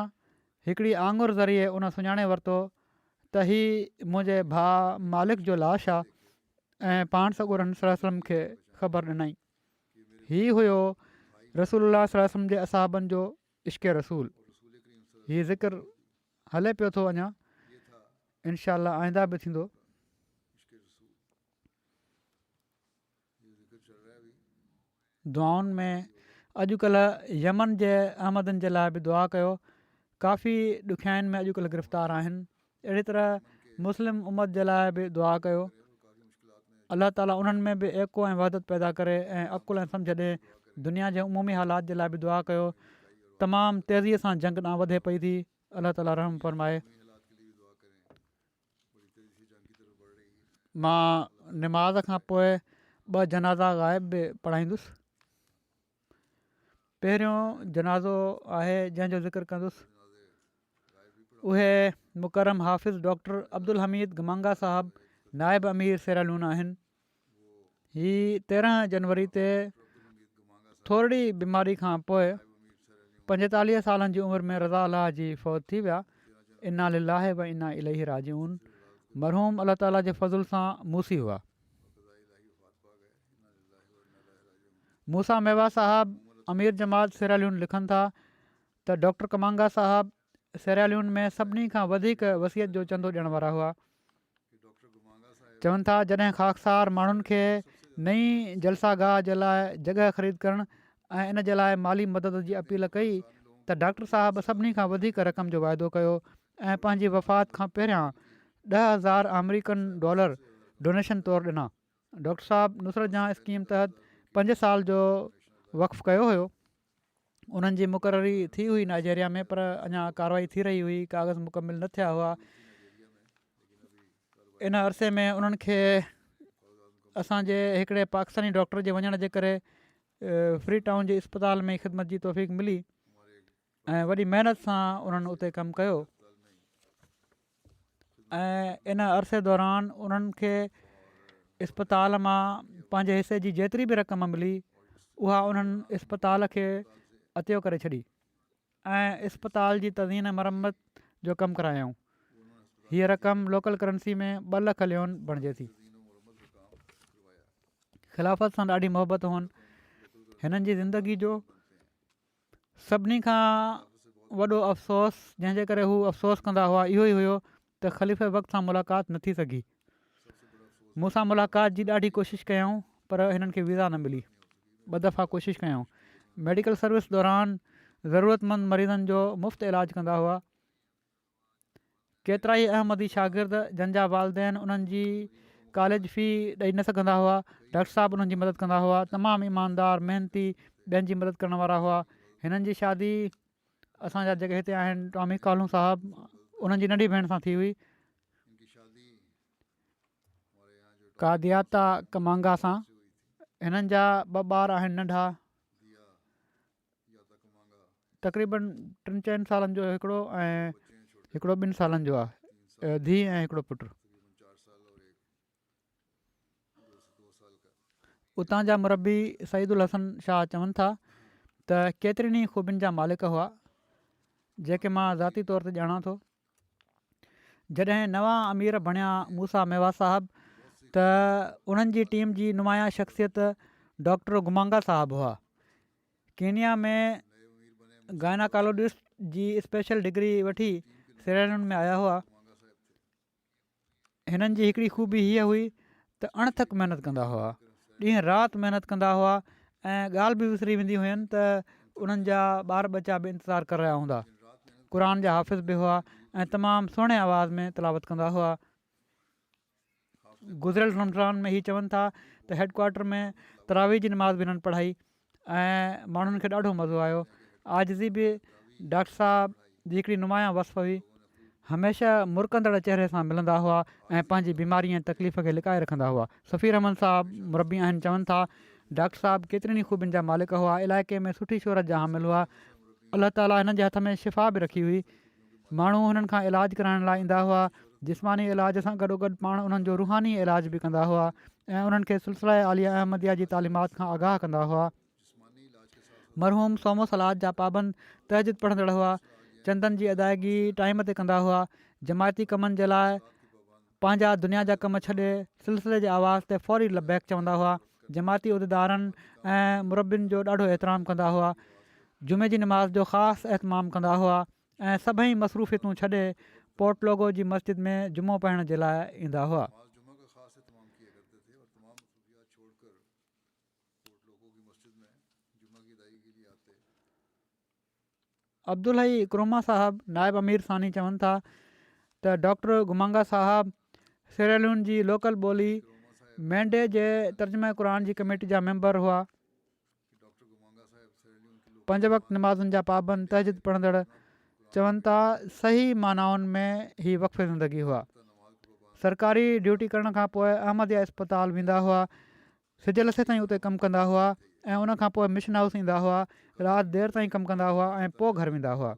हिकिड़ी आङुर ज़रिए उन सुञाणे वरितो त हीअ मुंहिंजे भाउ मालिक जो लाश आहे ऐं पाण सॻुरनि सलम खे ख़बर ॾिनई। हीअ हुयो रसूलुल्लाह सलम जे असहाबनि जो इश्क़ रसूल। हीअ ज़िक्र हले पियो थो अञा, इनशा अल्लाह आइंदा बि थींदो। दुआउनि में अॼुकल्ह यमन जे अहमदनि जे लाइ बि दुआ कयो। काफ़ी ॾुखियाईनि में अॼुकल्ह गिरफ़्तार आहिनि। अहिड़ी तरह मुस्लिम उमत जे लाइ बि दुआ कयो। अलाह ताला उन्हनि में बि एको ऐं वहदत पैदा करे ऐं अक़ुल ऐं सम्झ ॾिए। दुनिया जे उमूमी हालात जे लाइ बि दुआ कयो। तमामु तेज़ीअ सां जंग ॾांहुं वधे पई थी। अलाह ताला रहम फरमाए। मां निमाज़ खां पोइ 2 जनाज़ा ग़ाइब बि पढ़ाईंदुसि। पहिरियों जनाज़ो आहे जंहिंजो ज़िक्र कंदुसि उहे मुकरम हाफ़िज़ डॉक्टर अब्दुल हमीद गमांगा साहिबु नाइब अमीर सेरालून आहिनि। हीअ 13 जनवरी ते थोरी बीमारी खां पोइ 45 सालनि जी उमिरि में रज़ा अलाह जी फ़ौत थी विया। इना लिल्लाहि व इना इलैहि राजिऊन। मरहूम अलाह ताला जे फज़ुल सां मूसी हुआ। मूसा मेवा साहब अमीर जमात सेरालून लिखनि था त डॉक्टर कमांगा साहब सेरालून में सभिनी खां वधीक वसियत जो चंदो ॾियण वारा हुआ। चवनि था जॾहिं ख़ाकसार माण्हुनि खे नई जलसागाह जे लाइ जॻह ख़रीद करणु ऐं इन जे लाइ माली मदद जी अपील कई त डॉक्टर साहब सभिनी खां वधीक रक़म जो वाइदो कयो ऐं पंहिंजी वफ़ात खां पहिरियां $10,000 अमरीकन डॉलर डोनेशन तौरु ॾिना। डॉक्टर साहब नुसरत जहां स्कीम तहत 5 साल जो वक़फ़ कयो हुयो। उन्हनि जी मुक़ररी थी हुई नाइजेरिया में, पर अञा कारवाई थी रही हुई, कागज़ मुकमिल न थिया हुआ। इन अरसे में उन्हनि खे असांजे हिकिड़े पाकिस्तानी डॉक्टर जे वञण जे करे फ्री टाउन जे इस्पताल में ख़िदमत जी तौफ़ीक़ मिली ऐं वॾी महिनत सां उन्हनि उते कमु कयो। ऐं इन अरसे दौरान उन्हनि खे इस्पताल मां पंहिंजे हिसे जी जेतिरी बि रक़म मिली उहा उन्हनि इस्पताल खे अतियो करे छॾी ऐं इस्पताल जी तज़ीन मरम्मत जो कमु करायऊं। हीअ रक़म लोकल करंसी में 2 लख लियोन बणिजे थी। ख़िलाफ़त सां ॾाढी मुहबत हुअनि। हिननि जी ज़िंदगी जो सभिनी खां वॾो अफ़सोस जंहिंजे करे हू अफ़सोस कंदा हुआ इहो ई हुयो त ख़लीफ़े वक़्त सां मुलाक़ात न थी सघी। मूंसां मुलाक़ात जी ॾाढी कोशिशि कयऊं पर हिननि खे वीज़ा न मिली। 2 दफ़ा कोशिशि कयऊं। मेडिकल सर्विस दौरान ज़रूरतमंद मरीज़नि जो मुफ़्त इलाजु कंदा हुआ। केतिरा ई अहमदी शागिर्द जंहिंजा वालदेन उन्हनि जी कॉलेज फ़ी ॾेई न सघंदा हुआ, डॉक्टर साहब उन्हनि जी मदद कंदा हुआ। तमामु ईमानदार महिनती ॿियनि जी मदद करण वारा हुआ। हिननि जी शादी असांजा जेके हिते आहिनि टॉमी कालू साहबु उन्हनि जी नंढी भेण सां थी हुई, कादियाता कमांगा सां। हिननि जा 2 ॿार आहिनि नंढा, तक़रीबन 3-4 सालनि जो हिकिड़ो ऐं हिकिड़ो 2 सालनि जो आहे, धीउ ऐं हिकिड़ो पुटु। उतां जा मुरबी सईदुल हसन शाह चवनि था त केतिरनि ई ख़ूबियुनि जा मालिक हुआ जेके मां ज़ाती तौर ते ॼाणा थो। जॾहिं नवां अमीर बणिया मूसा मेवा साहब त उन्हनि जी टीम जी नुमाया शख़्सियत डॉक्टर गुमांगा साहबु हुआ। कीनिया में गायनाकोलॉजिस्ट जी स्पेशल डिग्री वठी सेरालून में आया हुआ। हिननि जी हिकिड़ी ख़ूबी हीअ हुई त अणथक महिनत कंदा हुआ, ॾींहुं राति महिनत कंदा हुआ ऐं ॻाल्हि बि विसरी वेंदी हुअनि त उन्हनि जा ॿार बचा बि इंतज़ारु करे रहिया हूंदा। क़ुर जा हाफ़िज़ बि हुआ ऐं तमामु सुहिणे आवाज़ में तिलावत कंदा हुआ। गुज़िरियल रमज़ान में हीअ चवनि था त हेडक्वाटर में तरावी जी नमाज़ बि हिननि पढ़ाई ऐं माण्हुनि खे ॾाढो मज़ो आयो। आजिज़ी बि डॉक्टर साहब जी हिकिड़ी नुमाया वसफ़ हुई। हमेशह मुरकंदड़ चहिरे सां मिलंदा हुआ ऐं पंहिंजी बीमारी ऐं तकलीफ़ खे लिकाए रखंदा हुआ। सफ़ीर अहमद साहब मुरबी आहिनि, चवनि था डॉक्टर साहब केतिरनि ई ख़ूबियुनि जा मालिक हुआ, इलाइक़े में सुठी शोहरत जा हामिल हुआ। अलाह ताला हिननि जे हथ में शिफ़ा बि रखी हुई। माण्हू हुननि खां इलाजु कराइण लाइ ईंदा हुआ। जिस्मानी इलाज सां गॾोगॾु पाण उन्हनि जो रूहानी इलाज बि कंदा हुआ ऐं उन्हनि खे सिलसिला आलिया अहमदिया जी तालीमात खां आगाह कंदा हुआ। मरहूम सोमो सलाद जा पाबंद तहजिद पढ़ंदड़ हुआ। चंदनि जी अदायगी टाइम ते कंदा हुआ। जमायती कमनि जे लाइ पंहिंजा दुनिया जा कम छॾे सिलसिले जे आवाज़ ते फ़ौरी लबैक चवंदा हुआ। जमायती उहिदेदारनि ऐं मुरबियुनि जो ॾाढो एतिराम कंदा हुआ। जुमे जी नमाज़ जो ख़ासि एहतमाम कंदा हुआ ऐं सभई मसरूफ़ियतूं छॾे पोर्ट लोगो जी मस्जिद में जुमो पढ़ण जे लाइ ईंदा हुआ। अब्दुल हई क्रोमा साहबु नायब अमीर सानी चवनि था त डॉक्टर गुमांगा साहब सेरालून जी लोकल ॿोली मेंढे जे तर्जुमे क़ुर जी कमेटी जा मेंबर हुआ। 5 वक़्त नमाज़ुनि जा पाबंद तहजिद पढ़ंदड़, चवनि था सही मानाउनि में ही वक़फ़े ज़िंदगी हुआ। सरकारी ड्यूटी करण खां पोइ अहमदिया इस्पताल वेंदा हुआ। सिज लसे ताईं उते कमु कंदा हुआ ऐं उन खां पोइ मिशन हाउस ईंदा हुआ, राति देरि ताईं कमु कंदा हुआ ऐं पोइ घर वेंदा हुआ।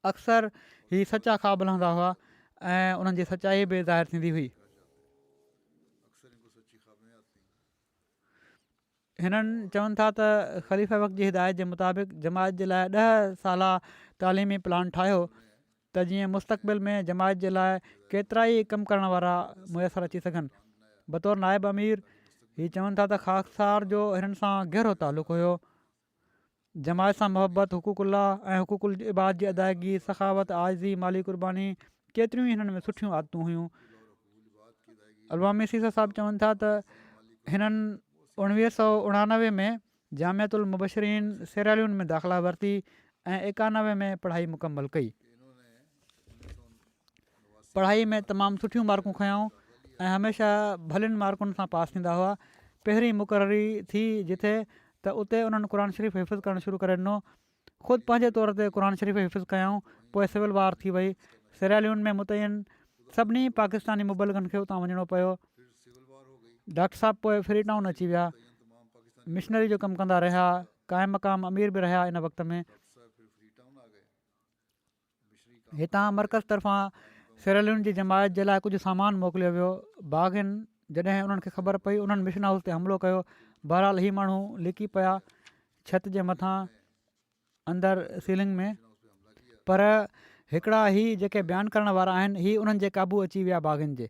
अक्सर ही सचा ख़्वाब हलंदा हुआ ऐं उन्हनि जी सचाई बि ज़ाहिर थींदी हुई। हिननि चवनि था त ख़लीफ़ा वक़्त जी हिदायत जे मुताबिक़ जमायत जे लाइ 10 साला तालीमी प्लान ठाहियो त जीअं मुस्तक़बिल में जमायत जे लाइ केतिरा ई कमु करण वारा मुयसरु अची सघनि। बतौर नाइब अमीर हीअ चवनि था त ख़ाकसार जो हिननि सां गहिरो तालुक़ु हुयो। जमायत सां मुहबत, हुकूकुल्ला ऐं हुकूकुल इबाद जी अदायगी, सखावत, आज़ी, माली कुर्बानी, केतिरियूं ई हिननि में सुठियूं आदतूं हुयूं। अलवामी सीसा साहिबु चवनि था त हिननि 1989 में जामियातुल मुबशरीन सेरालियुनि में दाख़िला वरिती ऐं 91 में पढ़ाई मुकमल कई। पढ़ाई में तमामु सुठियूं मार्कूं खयूं ऐं हमेशह भलियुनि मार्कुनि सां पास थींदा हुआ। पहिरीं मुक़ररी थी जिथे त उते उन्हनि क़ुर शरीफ़ हिफ़्ज़ करणु शुरू करे ॾिनो। ख़ुदि पंहिंजे तौर ते क़ुर शरीफ़ हिफ़्ज़ कयऊं। पोइ सिविल वार थी वई। सेरालियुनि में मुतयन सभिनी पाकिस्तानी मुबलगनि खे उतां वञिणो पियो। डॉक्टर साहब पोइ फ्री टाउन अची विया, मिशनरी जो कमु कंदा रहिया, क़ाइमु मक़ाम अमीर बि रहिया। इन वक़्त में हितां मर्कज़ तरफ़ां सेरालियुनि जी जमायत जे लाइ कुझु सामान मोकिलियो वियो। बाग़िन जॾहिं उन्हनि खे ख़बर पई, उन्हनि मिशन हाउस ते हमिलो कयो। बहरहाल ही माण्हू लिकी पिया छत जे मथां अंदरि सीलिंग में, पर हिकिड़ा ही जेके बयानु करण वारा आहिनि ही उन्हनि जे क़ाबू अची विया। बाग़िन जे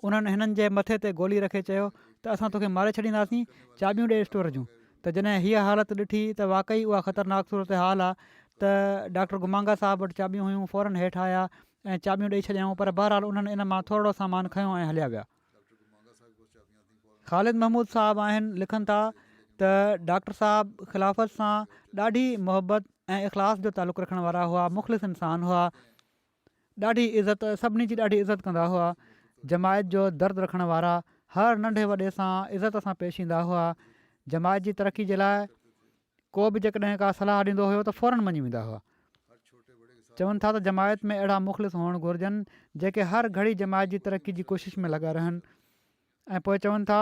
उन्हनि हिननि जे मथे ते गोली रखे चयो त असां तोखे मारे छॾींदासीं, चाॿियूं ॾे स्टोर जूं। त जॾहिं हीअ हालति ॾिठी त वाक़ई उहा ख़तरनाक सूरत हाल आहे त डॉक्टर गुमांगा साहब वटि चाॿियूं हुयूं, फ़ौरन हेठि आया ऐं चाॿियूं ॾेई छॾियऊं। पर बहरहाल उन्हनि इन मां थोरो सामान खयों ऐं हलिया विया। ख़ालिद महमूद साहब आहिनि, लिखनि था त डॉक्टर साहब ख़िलाफ़त सां ॾाढी मुहबत ऐं इख़लास जो तालुक़ु रखण वारा हुआ। मुख़लिस इंसान हुआ। ॾाढी इज़त, सभिनी जी ॾाढी इज़त कंदा हुआ। जमायत जो दर्द रखण वारा, हर नंढे वॾे सां इज़त सां पेश ईंदा हुआ। जमायत जी तरक़ी जे लाइ को बि जेकॾहिं का सलाह ॾींदो हुयो त फ़ौरन मञी वेंदा हुआ। चवनि था त जमायत में अहिड़ा मुख़लिस हुअणु घुरिजनि जेके हर घड़ी जमायत जी तरक़ी जी कोशिशि में लॻा रहनि। ऐं पोइ चवनि था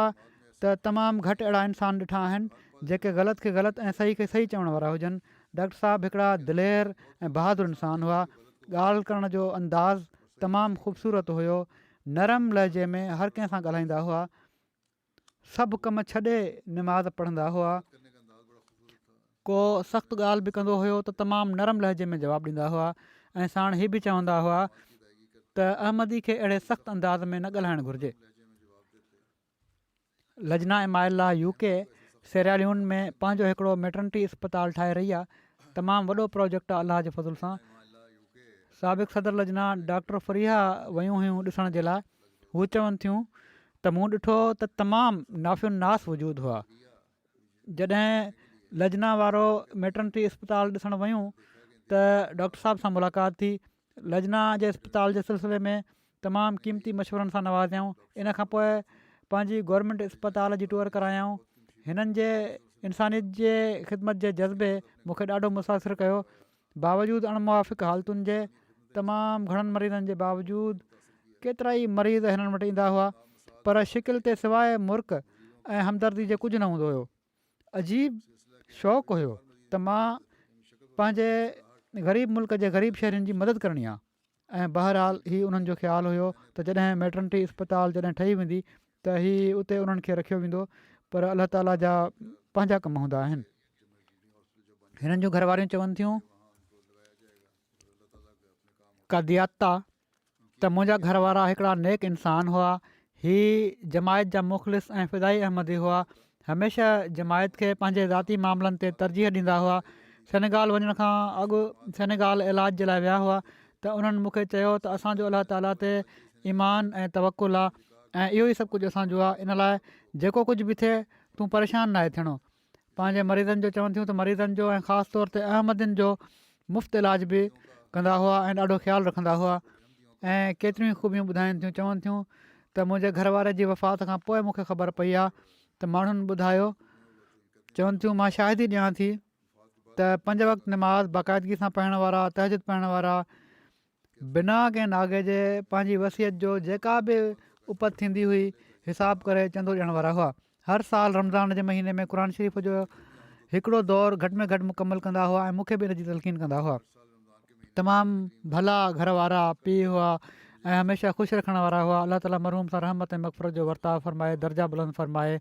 त तमामु घटि अहिड़ा इंसान ॾिठा आहिनि जेके ग़लति खे ग़लति ऐं सही खे सही चवण वारा हुजनि। डॉक्टर साहब हिकिड़ा दिलेर ऐं बहादुर इंसान हुआ। ॻाल्हि करण जो अंदाज़ तमामु ख़ूबसूरत हुयो। नरम लहजे में हर कंहिं सां ॻाल्हाईंदा हुआ। सभु कमु छॾे निमाज़ पढ़ंदा हुआ। को सख़्तु ॻाल्हि बि कंदो हुयो त तमामु नरम लहजे में जवाबु ॾींदा हुआ। ऐं साण हीअ बि चवंदा हुआ त अहमदी खे अहिड़े सख़्तु अंदाज़ में न ॻाल्हाइणु घुरिजे। लजना इमाइल्ला यूके सेरालियुनि में पंहिंजो हिकिड़ो मैटर्निटी अस्पताल ठाहे रही आहे। तमामु वॾो प्रोजेक्ट आहे अलाह जे फज़ल सां। साबिक़ सदर लजना डॉक्टर फरीहा वियूं हुयूं ॾिसण जे लाइ। हू चवनि थियूं त मूं ॾिठो त तमामु नाफ़ियुनि नास वजूदु हुआ। जॾहिं लजना वारो मैटर्निटी अस्पताल ॾिसणु वियूं त डॉक्टर साहब सां मुलाक़ात थी। लजना जे अस्पताल जे सिलसिले में तमामु क़ीमती मशवरनि सां नवाज़ियऊं। इन खां पोइ पंहिंजी गवर्नमेंट अस्पताल जी टूर करायऊं। हिननि जे इंसानियत जे ख़िदमत जे जज़्बे मूंखे ॾाढो मुतासिर कयो। बावजूदु अणमुवाफ़िक़ हालतुनि जे, तमामु घणनि मरीज़नि जे बावजूदु केतिरा ई मरीज़ हिननि वटि ईंदा हुआ, पर शिकिल ते सवाइ मुर्क ऐं हमदर्दी जे कुझु न हूंदो हुयो। अजीब शौक़ु हुयो त मां पंहिंजे ग़रीब मुल्क जे ग़रीब शहरनि जी मदद करणी आहे। ऐं बहरहाल हीउ उन्हनि जो ख़्यालु हुयो त जॾहिं मैटर्निटी अस्पताल जॾहिं ठही वेंदी त हीउ उते उन्हनि खे रखियो वेंदो। पर अलाह ताला जा पंहिंजा कम हूंदा आहिनि। हिननि जूं घरवारियूं चवनि थियूं कादियाता त मुंहिंजा घरवारा हिकिड़ा नेक इंसान हुआ। ही जमायत जा मुख़लिस ऐं फ़िदाई अहमदी हुआ। हमेशह जमायत खे पंहिंजे ज़ाती मामलनि ते तरजीह ॾींदा हुआ। सेनेगाल वञण खां अॻु सेनेगाल इलाज जे लाइ विया हुआ त उन्हनि मूंखे चयो त असांजो अलाह ताला ते ईमान ऐं तवकुल आहे ऐं इहो ई सभु कुझु असांजो आहे। इन लाइ जेको कुझु बि थिए तूं परेशान नाहे थियणो। पंहिंजे मरीज़नि जो चवनि थियूं त मरीज़नि जो ऐं ख़ासि तौर ते अहमदियुनि जो मुफ़्त इलाज बि कंदा हुआ ऐं ॾाढो ख़्यालु रखंदा हुआ। ऐं केतिरियूं ख़ूबियूं ॿुधाइनि थियूं। चवनि थियूं त मुंहिंजे घरवारे जी वफ़ात खां पोइ मूंखे ख़बर पई आहे त माण्हुनि ॿुधायो। चवनि थियूं मां शाहिदी ॾियां थी त 5 वक़्त निमाज़ बाक़ाइदगी सां पढ़ण वारा, तहजुद पढ़ण वारा, बिना कंहिं नागे जे पंहिंजी वसियत जो जेका बि उपत थींदी हुई हिसाब करे चंदो ॾियण वारा हुआ। हर साल रमज़ान जे महीने में क़ुर शरीफ़ जो हिकिड़ो दौरु घटि में घटि मुकमल कंदा हुआ ऐं मूंखे बि इन जी तलक़ीन कंदा हुआ। तमामु भला घर वारा पीउ हुआ ऐं हमेशह ख़ुशि रखण वारा हुआ। अलाह ताला मरहूम सां रहमत ऐं मग़फ़िरत जो वर्ताव फ़रमाए, दर्जा बुलंद फ़रमाए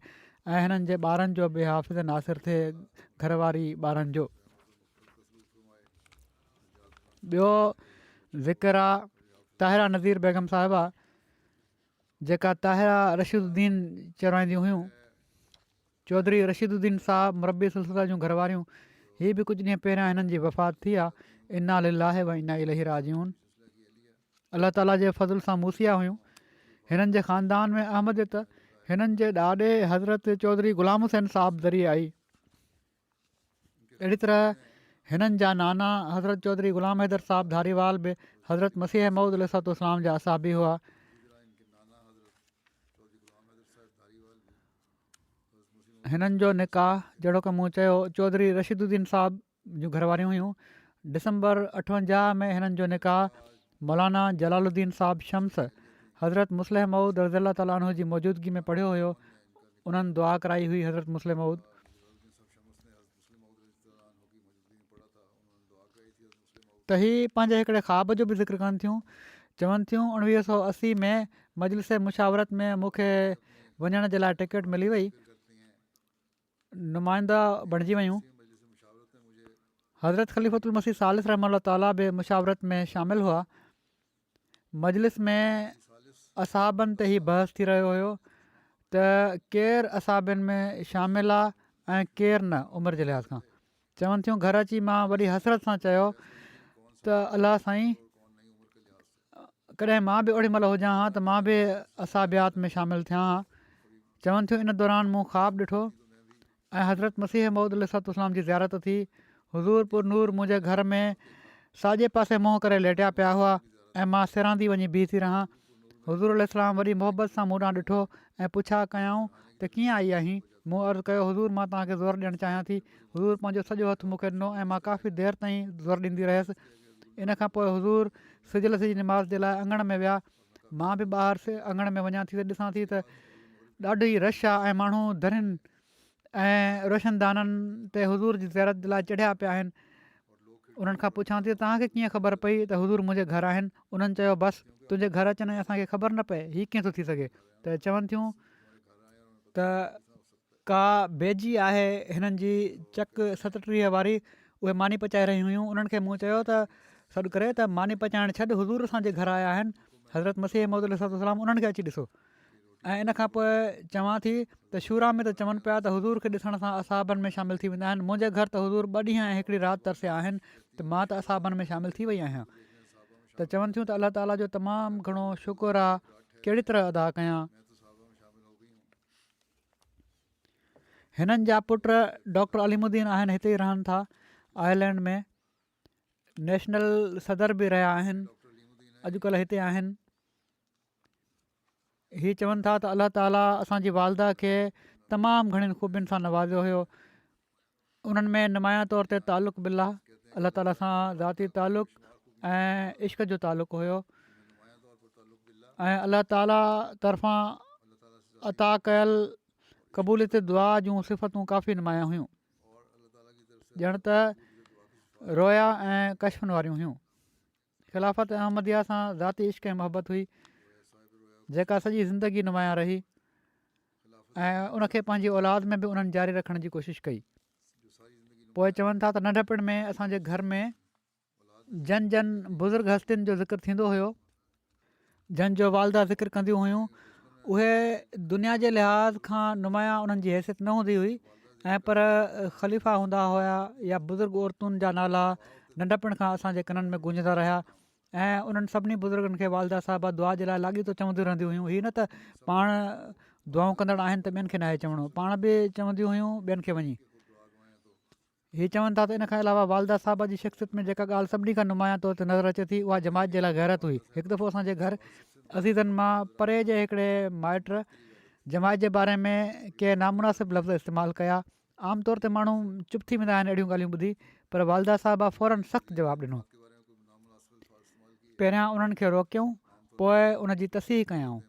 ऐं हिननि जे ॿारनि जो बि हाफ़िज़ नासिर थिए, घरवारी ॿारनि जो। ॿियो ज़िक्र आहे ताहिरा नज़ीर बेगम साहिबा, जेका ताहिरा रशीदुद्दीन चवाईंदियूं हुयूं। चौधरी रशीदुद्दीन साहब मुरबी सिलसिला जूं घरवारियूं, हीअ बि कुझु ॾींहं पहिरियां हिननि जी वफ़ात थी आहे। इन्ना लिल्लाहि व इन्ना इलैहि राजिऊन। अलाह ताला जे फज़ल सां मूसिया हुयूं। हिननि जे ख़ानदान में अहमदियत हिननि जे ॾाॾे हज़रत चौधरी ग़ुलाम हुसैन साहब ज़रिए आई। अहिड़ी तरह हिननि जा नाना हज़रत चौधरी ग़ुलाम हैदर साहब धारीवाल बि हज़रत मसीह मऊद अलैहिस्सलाम जा असाबी हुआ। हिननि जो निकाह जहिड़ो की मूं चयो चौधरी रशीदुद्दीन साहब जूं घरवारियूं हुयूं। डिसंबर 58 में हिननि जो निकाह मौलाना जलालुद्दीन साहब शम्स हज़रत मुस्लिह मऊद रज़ी ताला अन्हु जी मौजूदगी में पढ़ियो हुयो। उन्हनि दुआ कराई हुई हज़रत मुस्लिह मऊद। त हीअ पंहिंजे हिकिड़े ख़्वाब जो बि ज़िक्र कनि थियूं। चवनि थियूं 1980 में मजलिस मुशावरत में मूंखे वञण जे लाइ टिकट मिली वई, नुमाइंदा बणिजी वियूं। हज़रत ख़लीफ़तुल मसीह सालिस रहमतुल्लाह ताला बि मुशावरत में शामिलु हुआ। मजलिस में असाबनि ते ई बहस थी रहियो हुयो त केरु असाबनि में शामिलु आहे ऐं केरु न उमिरि जे लिहाज़ खां। चवनि थियूं घर अची मां वॾी हसरत सां चयो त अलाह साईं, कॾहिं मां बि ओॾी महिल हुजां हा त मां बि असाबियात में शामिलु थियां हा। चवनि थियूं इन दौरान मूं ख़्वाबु ॾिठो ऐं हज़रत मसीह मऊद अलैहिस्सलाम जी ज़ियारत थी। हुज़ूर पुरनूर मुंहिंजे घर में साॼे पासे मुंहुं करे लेटिया पिया हुआ ऐं मां सिरांदी वञी बीह थी रहां। हुज़ूर अलैहिस्सलाम वॾी मोहबत सां मूं ॾांहुं ॾिठो ऐं पुछा कयऊं त कीअं आई आहीं। मूं अर्ज़ु कयो हुज़ूर मां तव्हांखे ज़ोर ॾियणु चाहियां थी। हुज़ूर पंहिंजो सॼो हथु मूंखे ॾिनो ऐं मां काफ़ी देरि ताईं ज़ोर ॾींदी रहियसि। इन खां पोइ हुज़ूर सिजल जी निमाज़ जे लाइ अङण में विया। मां बि ॿाहिरि अङण में वञा थी त ॾिसां थी त ॾाढी रश आहे ऐं माण्हू दरियुनि ऐं रोशनदाननि ते हुज़ूर जी ज़ियारत जे लाइ चढ़िया पिया आहिनि। उन्हनि खां पुछां थी तव्हांखे कीअं ख़बर पई त हुज़ूर मुंहिंजे घरु आहिनि। उन्हनि चयो बसि तुंहिंजे घरु अचनि ऐं असांखे ख़बर न पए, हीअ कीअं थो थी सघे। त चवनि थियूं त का बेजी आहे हिननि जी चक 37 वारी, उहे मानी पचाए रहियूं हुयूं। उन्हनि खे मूं चयो त सॾु करे त मानी पचाइणु छॾु, हुज़ूर असांजे घरु आया आहिनि, हज़रत मसीह मऊद अलैहिस्सलाम, उन्हनि खे अची ॾिसो। ऐं इन खां पोइ चवां थी त शूरा में त चवनि पिया त हुज़ूर खे ॾिसण सां असाबनि में शामिलु थी वेंदा आहिनि। मुंहिंजे घरु त हुज़ूर 2 ॾींहं ऐं हिकिड़ी राति तरसिया आहिनि त मां त असाबनि में शामिलु थी वई आहियां। त चवनि थियूं त अलाह ताला जो तमामु घणो शुकुरु आहे, कहिड़ी तरह अदा कयां। हिननि जा पुट डॉक्टर अलीमुद्दीन आहिनि, हिते ई रहनि था आयरलैंड में, नेशनल सदर बि रहिया आहिनि, अॼुकल्ह हिते आहिनि। हीअ चवनि था त अलाह ताला असांजी वालदा खे तमामु घणियुनि ख़ूबियुनि सां नवाज़ियो हुयो। उन्हनि में नुमाया तौर ते तालुक़ बिल्लाह, अलाह ताला सां ज़ाती तालुक़ ऐं इश्क जो तालुक़ु हुयो ऐं अलाह ताला तरफ़ां अता कयल क़बूलियत दुआ जूं सिफ़तूं काफ़ी नुमाया हुयूं, ॼण त रोया ऐं कशफनि वारियूं हुयूं। ख़िलाफ़त अहमदिया सां ज़ाती इश्क ऐं मोहबत हुई जेका सॼी ज़िंदगी नुमाया रही ऐं उनखे पंहिंजी औलाद में बि उन्हनि जारी रखण जी कोशिशि कई। पोइ चवनि था त नंढपण में असांजे घर में जन बुज़ुर्ग हस्तियुनि जो ज़िक्र थींदो हुयो, जन जो वालदा ज़िक्र कंदियूं हुयूं। उहे दुनिया जे लिहाज़ खां नुमाया उन्हनि जी हैसियत न हूंदी हुई ऐं पर ख़लीफ़ा हूंदा हुया या बुज़ुर्ग औरतुनि जा नाला नंढपण खां असांजे कननि में गूंजंदा रहिया ऐं उन्हनि सभिनी बुज़ुर्गनि खे वालदा साहिबा दुआ जे लाइ लाॻीतो चवंदियूं रहंदियूं हुयूं। हीअ न त पाण दुआऊं कंदड़ आहिनि त ॿियनि खे नाहे चवणो, पाण बि चवंदियूं हुयूं ॿियनि खे वञी। हीअ चवनि था त इन खां अलावा वालदा साहिबा जी शख़्सियत में जेका ॻाल्हि सभिनी खां नुमाया तौर ते नज़र अचे थी, उहा जमात जे लाइ गैरत हुई। हिकु दफ़ो असांजे घर अज़ीज़नि मां परे जे हिकिड़े माइट जमात जे बारे में के नामुनासिब लफ़्ज़ इस्तेमालु कया। आमतौर ते माण्हू चुप थी वेंदा आहिनि अहिड़ियूं ॻाल्हियूं ॿुधी, पर वालदा साहिबा फ़ौरन सख़्तु जवाबु ॾिनो। पहिरियां उन्हनि खे रोकियऊं, पोइ उन जी तसीह कयऊं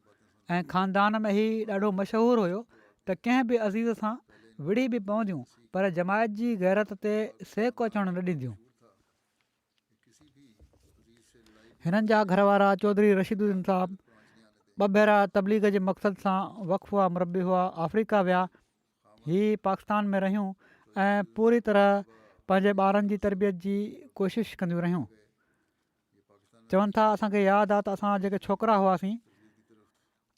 ऐं ख़ानदान में ई ॾाढो मशहूरु हुयो त कंहिं बि अज़ीज़ सां विड़ी बि पवंदियूं पर जमायत जी गैरत ते सेक अचणु न ॾींदियूं। हिननि जा घर वारा चौधरी रशीदुद्दीन साहब 2 भेरा तबलीग जे मक़सद सां वक़फ़ा मुरबी हुआ, अफ्रीका विया। हीअ पाकिस्तान में रहियूं ऐं पूरी तरह पंहिंजे ॿारनि जी तरबियत जी कोशिशि कंदियूं रहियूं। चवनि था असांखे यादि आहे त असां जेके छोकिरा हुआसीं,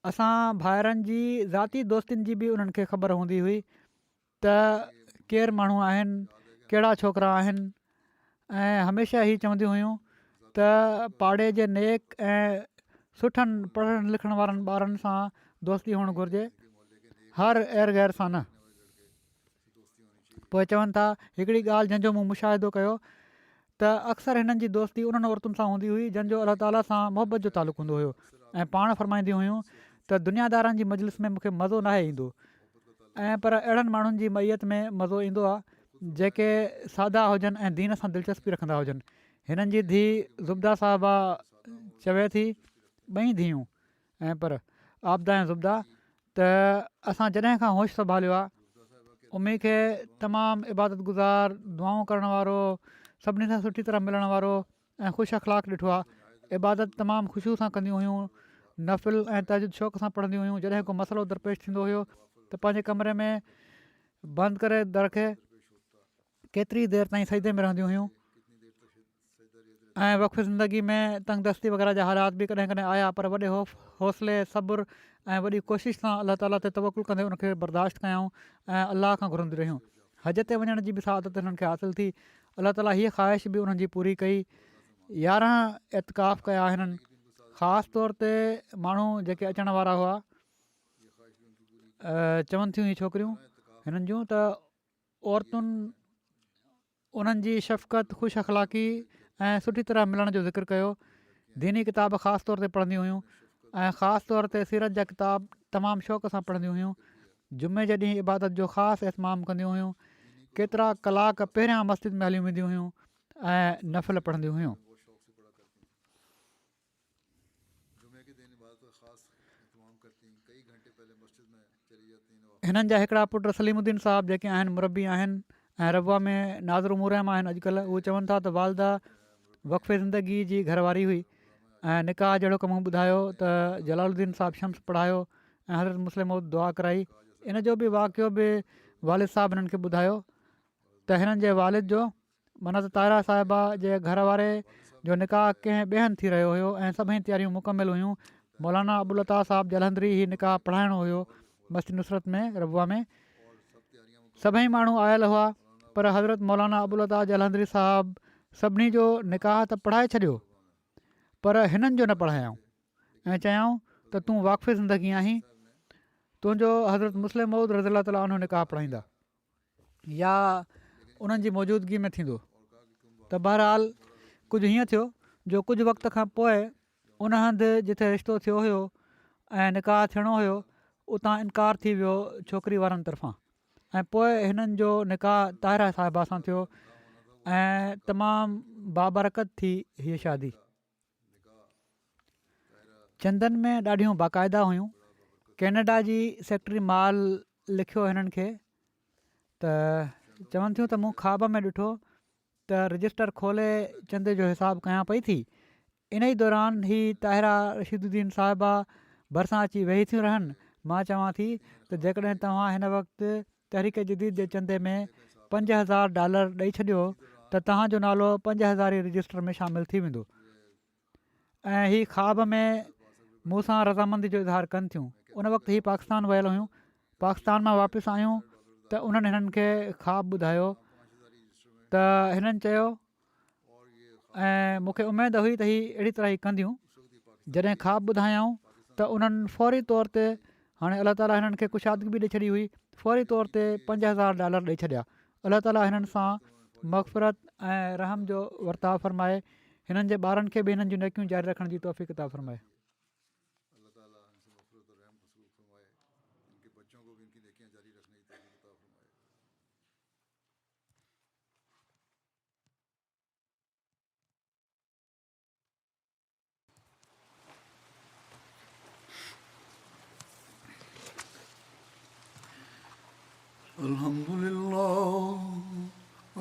असां भाइरनि जी ज़ाती दोस्तियुनि जी बि उन्हनि खे ख़बर हूंदी हुई त केरु माण्हू आहिनि, कहिड़ा छोकिरा आहिनि, ऐं हमेशह ई चवंदियूं हुयूं त पाड़े जे नेक ऐं सुठनि पढ़ण लिखण वारनि ॿारनि सां दोस्ती हुअणु घुरिजे, हर एर गैर सां न। पोइ चवनि था हिकिड़ी ॻाल्हि जंहिंजो मूं मुशाहिदो कयो त अक्सर हिननि जी दोस्ती उन्हनि औरतुनि सां हूंदी हुई जंहिंजो अलाह ताला सां मुहबत जो तालुक़ु हूंदो हुयो, ऐं पाण फरमाईंदियूं हुयूं त दुनियादारनि जी मजलिस में मूंखे मज़ो नाहे ईंदो, ऐं पर अहिड़नि माण्हुनि जी मैयत में मज़ो ईंदो आहे जेके सादा हुजनि ऐं दीन सां दिलचस्पी रखंदा हुजनि। हिननि जी धीउ ज़ुब्दा साहिबा चवे थी, 2 धीअरूं ऐं पर आबदा ऐं ज़ुब्दा, त असां जॾहिं खां होश संभालियो आहे, उमी खे तमामु इबादत गुज़ार, दुआऊं करण वारो, सभिनी सां सुठी तरह मिलण वारो ऐं ख़ुशि अख़लाक़ ॾिठो आहे। इबादत तमामु ख़ुशियूं सां कंदियूं हुयूं, नफ़िल ऐं तहजुद शौक़ सां पढ़ंदियूं हुयूं। जॾहिं को मसइलो दरपेश थींदो हुयो त पंहिंजे कमरे में बंदि करे दर खे केतिरी देरि ताईं सजदे में रहंदियूं हुयूं, ऐं वक़्फ़ ज़िंदगी में तंगदस्ती वग़ैरह जा हालात बि कॾहिं कॾहिं आया, पर वॾे हौसले सब्र ऐं वॾी कोशिशि सां अलाह ताला ते तवकुल कंदे उनखे बर्दाश्त कयऊं ऐं अलाह खां घुरंदी रहियूं। हज ते वञण जी बि सआदत हिननि खे हासिलु थी। अलाह ताला हीअ ख़्वाहिश बि उन्हनि जी पूरी कई। 11 एतिकाफ़ कया हिननि। ख़ासि तौर ते माण्हू जेके अचण वारा हुआ, चवनि थियूं हीअ छोकिरियूं हिननि जूं त औरतुनि उन्हनि जी शफ़क़त, ख़ुशि अख़लाक़ी ऐं सुठी तरह मिलण जो ज़िक्र कयो। दीनी किताब ख़ासि तौर ते पढ़ंदियूं हुयूं ऐं ख़ासि तौर ते सीरत जा किताब तमामु शौक़ सां पढ़ंदियूं हुयूं। जुमे जे ॾींहुं इबादत जो ख़ासि एहतमाम कंदियूं हुयूं। केतिरा कलाक पहिरियां मस्जिद में हली वेंदियूं हुयूं ऐं नफ़िल पढ़ंदियूं हुयूं। हिननि जा हिकिड़ा पुट सलीमुद्दीन साहब जेके आहिनि मुरबी आहिनि ऐं रबुआ में नाज़र मुरहम आहिनि अॼुकल्ह। उहे चवनि था त वालदा वक़फ़े ज़िंदगी जी घरवारी हुई ऐं निकाह जहिड़ो कमु ॿुधायो त जलालुद्दीन साहिबु शम्स पढ़ायो ऐं हज़रत मुस्लिम मौद दुआ कराई। इन जो बि वाक़ियो बि वालिद साहिबु हिननि खे ॿुधायो त हिननि जे वालिद जो माना त ताहिरा साहिबा जे घर वारे जो निकाह कंहिं ॿिए हंधि थी रहियो हुयो ऐं सभई तयारियूं मुकमिल हुयूं। मौलाना अबुल अता साहिबु जलंधरी ही निकाह पढ़ाइणो हुयो मस्जिद नुसरत में रबुआ में। सभई माण्हू आयल हुआ पर हज़रत मौलाना अबुल अता जलंधरी साहिबु सभिनी जो निकाह त पढ़ाए छॾियो पर हिननि जो न पढ़ायऊं ऐं चयऊं त तूं वाक़फ़े ज़िंदगी आहीं, तुंहिंजो हज़रत मुस्लिम मौद रज़ी अलाह ताला उन्हनि निकाह पढ़ाईंदा या उन्हनि जी मौजूदगी में थींदो। त बहरहाल कुझु हीअं थियो जो कुझु वक़्त खां पोइ उन हंधि जिथे रिश्तो थियो हुयो ऐं निकाह थियणो हुयो उतां इनकार थी वियो छोकिरी वारनि तरफ़ां ऐं पोइ हिननि जो निकाह ताहिरा साहिबा सां थियो ऐं तमामु बाबरकत थी हीअ शादी। चंदनि में ॾाढियूं बाक़ाइदा हुयूं। कैनेडा जी सेक्रेटरी माल लिखियो हिननि खे त चवनि थियूं त मूं ख़्वाब में ॾिठो त रजिस्टर खोले चंदे जो हिसाबु कयां पई थी। इन ई दौरान ही ताहिरा रशीदुद्दीन साहिबा भरिसां अची वेही थियूं रहनि। मां चवां थी त जेकॾहिं तव्हां हिन वक़्तु तहरीक जदीद जे चंदे में $5000 ॾेई छॾियो त तव्हांजो नालो 5000 रजिस्टर में शामिलु थी वेंदो। ऐं हीअ ख़्वाब में मूं सां रज़ामंदी जो इज़हार कनि थियूं। उन वक़्तु हीअ पाकिस्तान वियल हुयूं। पाकिस्तान मां वापसि आयूं त उन्हनि हिननि खे ख़्वाबु ॿुधायो त हिननि चयो ऐं मूंखे उमेदु हुई त हीअ अहिड़ी तरह ई कंदियूं। जॾहिं ख़्वाबु ॿुधायऊं त उन्हनि फौरी तौर ते, हाणे अलाह ताला हिननि खे कुशादगी बि ॾेई छॾी हुई, फौरी तौर ते $5000 ॾेई छॾिया। अलाह ताला हिननि सां मग़फ़िरत ऐं रहम जो वर्ताव फ़रमाए। हिननि जे ॿारनि खे बि हिननि जूं नेकियूं जारी रखण जी तौफ़ीक़ अता फ़रमाए। الحمد لله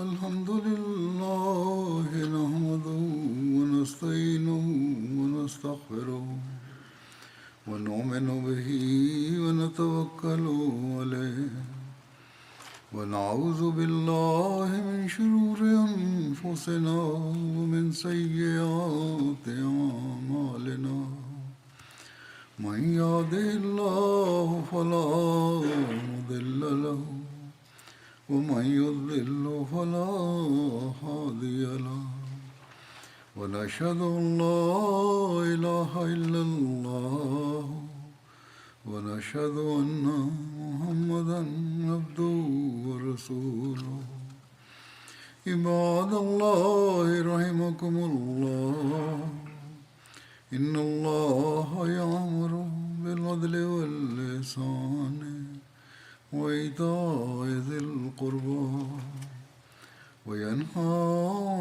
الحمد لله نحمده ونستعينه ونستغفره ونؤمن به ونتوكل عليه ونعوذ بالله من شرور أنفسنا ومن سيئات أعمالنا من يهده الله فلا مضل له ومن يضلل فلا هادي له ونشهد أن لا إله إلا الله ونشهد أن محمدا عبده ورسوله عباد الله رحمكم الله إن الله يأمر بالعدل والإحسان وإيتاء ذي القربى وينهى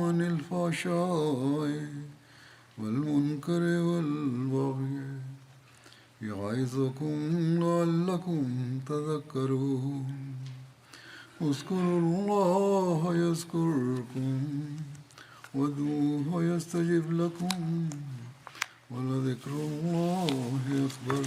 عن الفحشاء والمنكر والبغي يعظكم لعلكم تذكرون اذكروا الله يذكركم وادعوه يستجب لكم ولذكر الله أكبر